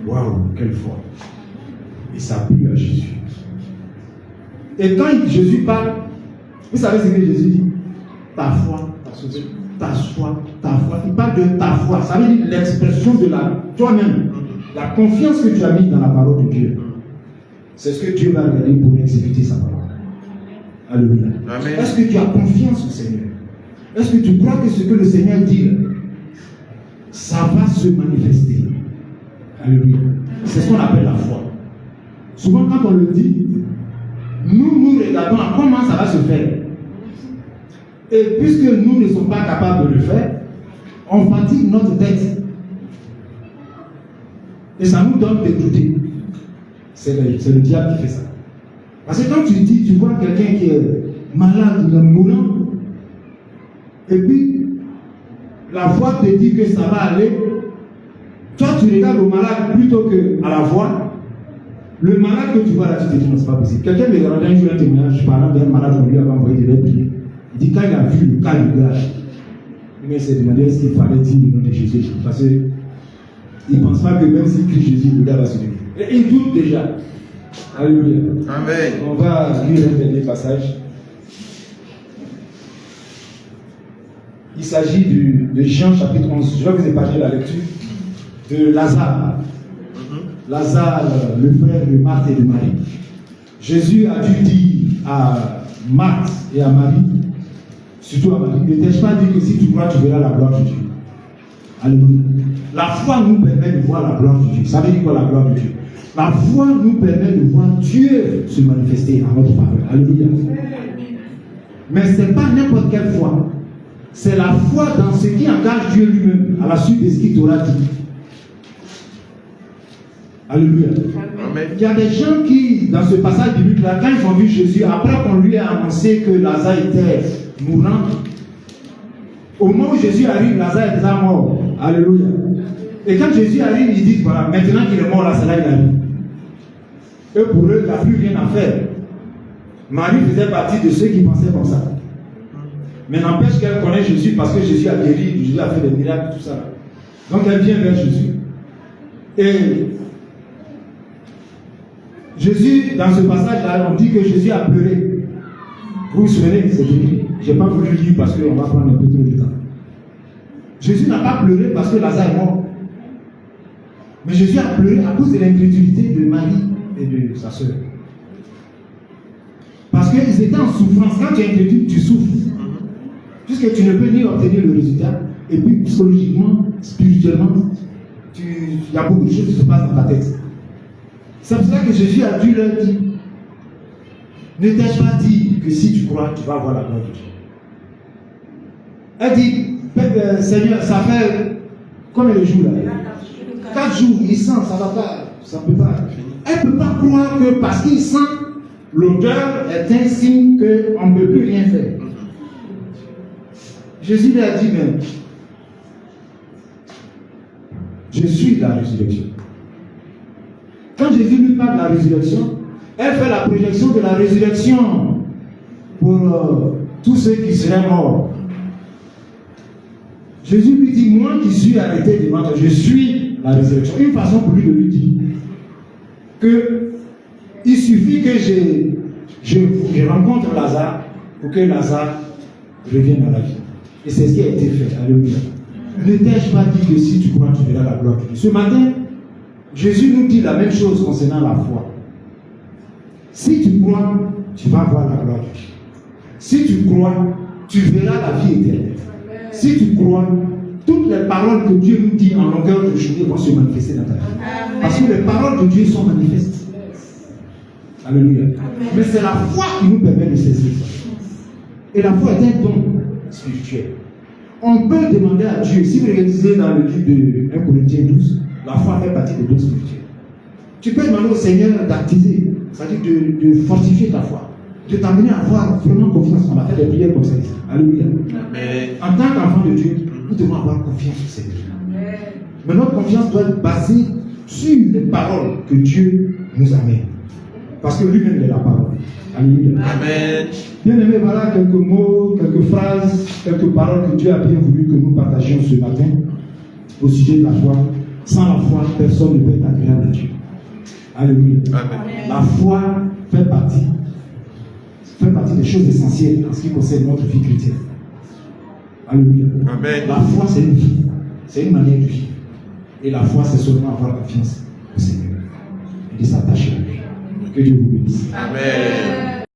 Waouh, quelle foi. Et ça a plu à Jésus. Et quand Jésus parle, vous savez ce que Jésus dit? Ta foi t'a sauvé. Ta foi, ta foi. Il parle de ta foi. Ça veut dire l'expression de toi-même. La confiance que tu as mise dans la parole de Dieu. C'est ce que Dieu va regarder pour exécuter sa parole. Alléluia. Est-ce que tu as confiance au Seigneur? Est-ce que tu crois que ce que le Seigneur dit, ça va se manifester? Alléluia. C'est ce qu'on appelle la foi. Souvent quand on le dit, nous regardons à comment ça va se faire. Et puisque nous ne sommes pas capables de le faire, on fatigue notre tête. Et ça nous donne des douter. C'est le diable qui fait ça. Parce que quand tu dis, tu vois quelqu'un qui est malade, il est mourant, et puis la foi te dit que ça va aller, toi tu regardes au malade plutôt qu'à la foi. Le malade que tu vois là, tu te dis non, c'est pas possible. Quelqu'un me regardait un jour un témoignage parlant d'un malade qu'on lui avait envoyé des prier. Il dit quand il a vu le cas du gars, il s'est demandé est-ce qu'il fallait dire le nom de Jésus. Parce qu'il ne pense pas que même s'il crie Jésus, le gars va se lever. Et il doute déjà. Alléluia. Amen. On va lire un dernier passage. Il s'agit de Jean chapitre 11. Je vais vous épargner la lecture de Lazare. Lazare, le frère de Marthe et de Marie. Jésus a dû dire à Marthe et à Marie, surtout à Marie, ne t'ai-je pas dit que si tu crois, tu verras la gloire de Dieu. Alléluia. La foi nous permet de voir la gloire de Dieu. Ça veut dire quoi la gloire de Dieu? La foi nous permet de voir Dieu se manifester en notre faveur. Alléluia. Mais ce n'est pas n'importe quelle foi. C'est la foi dans ce qui engage Dieu lui-même, à la suite de ce qu'il t'aura dit. Alléluia. Amen. Il y a des gens qui, dans ce passage biblique-là, quand ils ont vu Jésus, après qu'on lui a annoncé que Lazare était mourant, au moment où Jésus arrive, Lazare est déjà mort. Alléluia. Et quand Jésus arrive, il dit, voilà, maintenant qu'il est mort, là, c'est là qu'il arrive. Et pour eux, il n'y a plus rien à faire. Marie faisait partie de ceux qui pensaient comme ça. Mais n'empêche qu'elle connaît Jésus parce que Jésus a guéri, Jésus a fait des miracles, tout ça. Donc elle vient vers Jésus. Et Jésus, dans ce passage-là, on dit que Jésus a pleuré. Vous vous souvenez, c'est écrit. Je n'ai pas voulu lire parce qu'on va prendre un peu trop de temps. Jésus n'a pas pleuré parce que Lazare est mort. Mais Jésus a pleuré à cause de l'incrédulité de Marie et de sa soeur. Parce qu'ils étaient en souffrance. Quand tu es incrédule, tu souffres. Puisque tu ne peux ni obtenir le résultat, et puis psychologiquement, spirituellement, il y a beaucoup de choses qui se passent dans ta tête. C'est pour ça que Jésus a dû leur dire, ne t'ai-je pas dit que si tu crois, tu vas voir la gloire de Dieu. Elle dit, Seigneur, ça fait combien de jours là? 4 jours, il sent, ça va pas, ça ne peut pas. Elle ne peut pas croire que parce qu'il sent, l'odeur est un signe qu'on ne peut plus rien faire. Jésus lui a dit même, je suis la résurrection. Quand Jésus lui parle de la résurrection, elle fait la projection de la résurrection pour tous ceux qui seraient morts. Jésus lui dit, moi qui suis arrêté devant toi, je suis la résurrection. Une façon pour lui de lui dire que il suffit que je rencontre Lazare pour que Lazare revienne à la vie. Et c'est ce qui a été fait. Alléluia. Ne t'ai-je pas dit que si tu crois, tu verras la gloire de Dieu? Ce matin, Jésus nous dit la même chose concernant la foi. Si tu crois, tu vas voir la gloire de Dieu. Si tu crois, tu verras la vie éternelle. Si tu crois, toutes les paroles que Dieu nous dit en longueur de journée vont se manifester dans ta vie. Parce que les paroles de Dieu sont manifestes. Alléluia. Mais c'est la foi qui nous permet de saisir ça. Et la foi est un don spirituel. On peut demander à Dieu, si vous regardez dans le livre de 1 Corinthiens 12, la foi fait partie des dons spirituels. Tu peux demander au Seigneur d'activer, c'est-à-dire de fortifier ta foi, de t'amener à avoir vraiment confiance. On a fait des prières comme ça. Alléluia. Amen. En tant qu'enfant de Dieu, nous devons avoir confiance au Seigneur. Mais notre confiance doit être basée sur les paroles que Dieu nous amène. Parce que lui-même est la parole. Alléluia. Amen. Bien aimé, voilà quelques mots, quelques phrases, quelques paroles que Dieu a bien voulu que nous partagions ce matin au sujet de la foi. Sans la foi, personne ne peut être agréable à Dieu. Alléluia. Amen. La foi fait partie des choses essentielles en ce qui concerne notre vie chrétienne. Alléluia. Amen. La foi, c'est une vie. C'est une manière de vivre. Et la foi, c'est seulement avoir confiance au Seigneur et de s'attacher à lui. Que Dieu vous bénisse. Amen.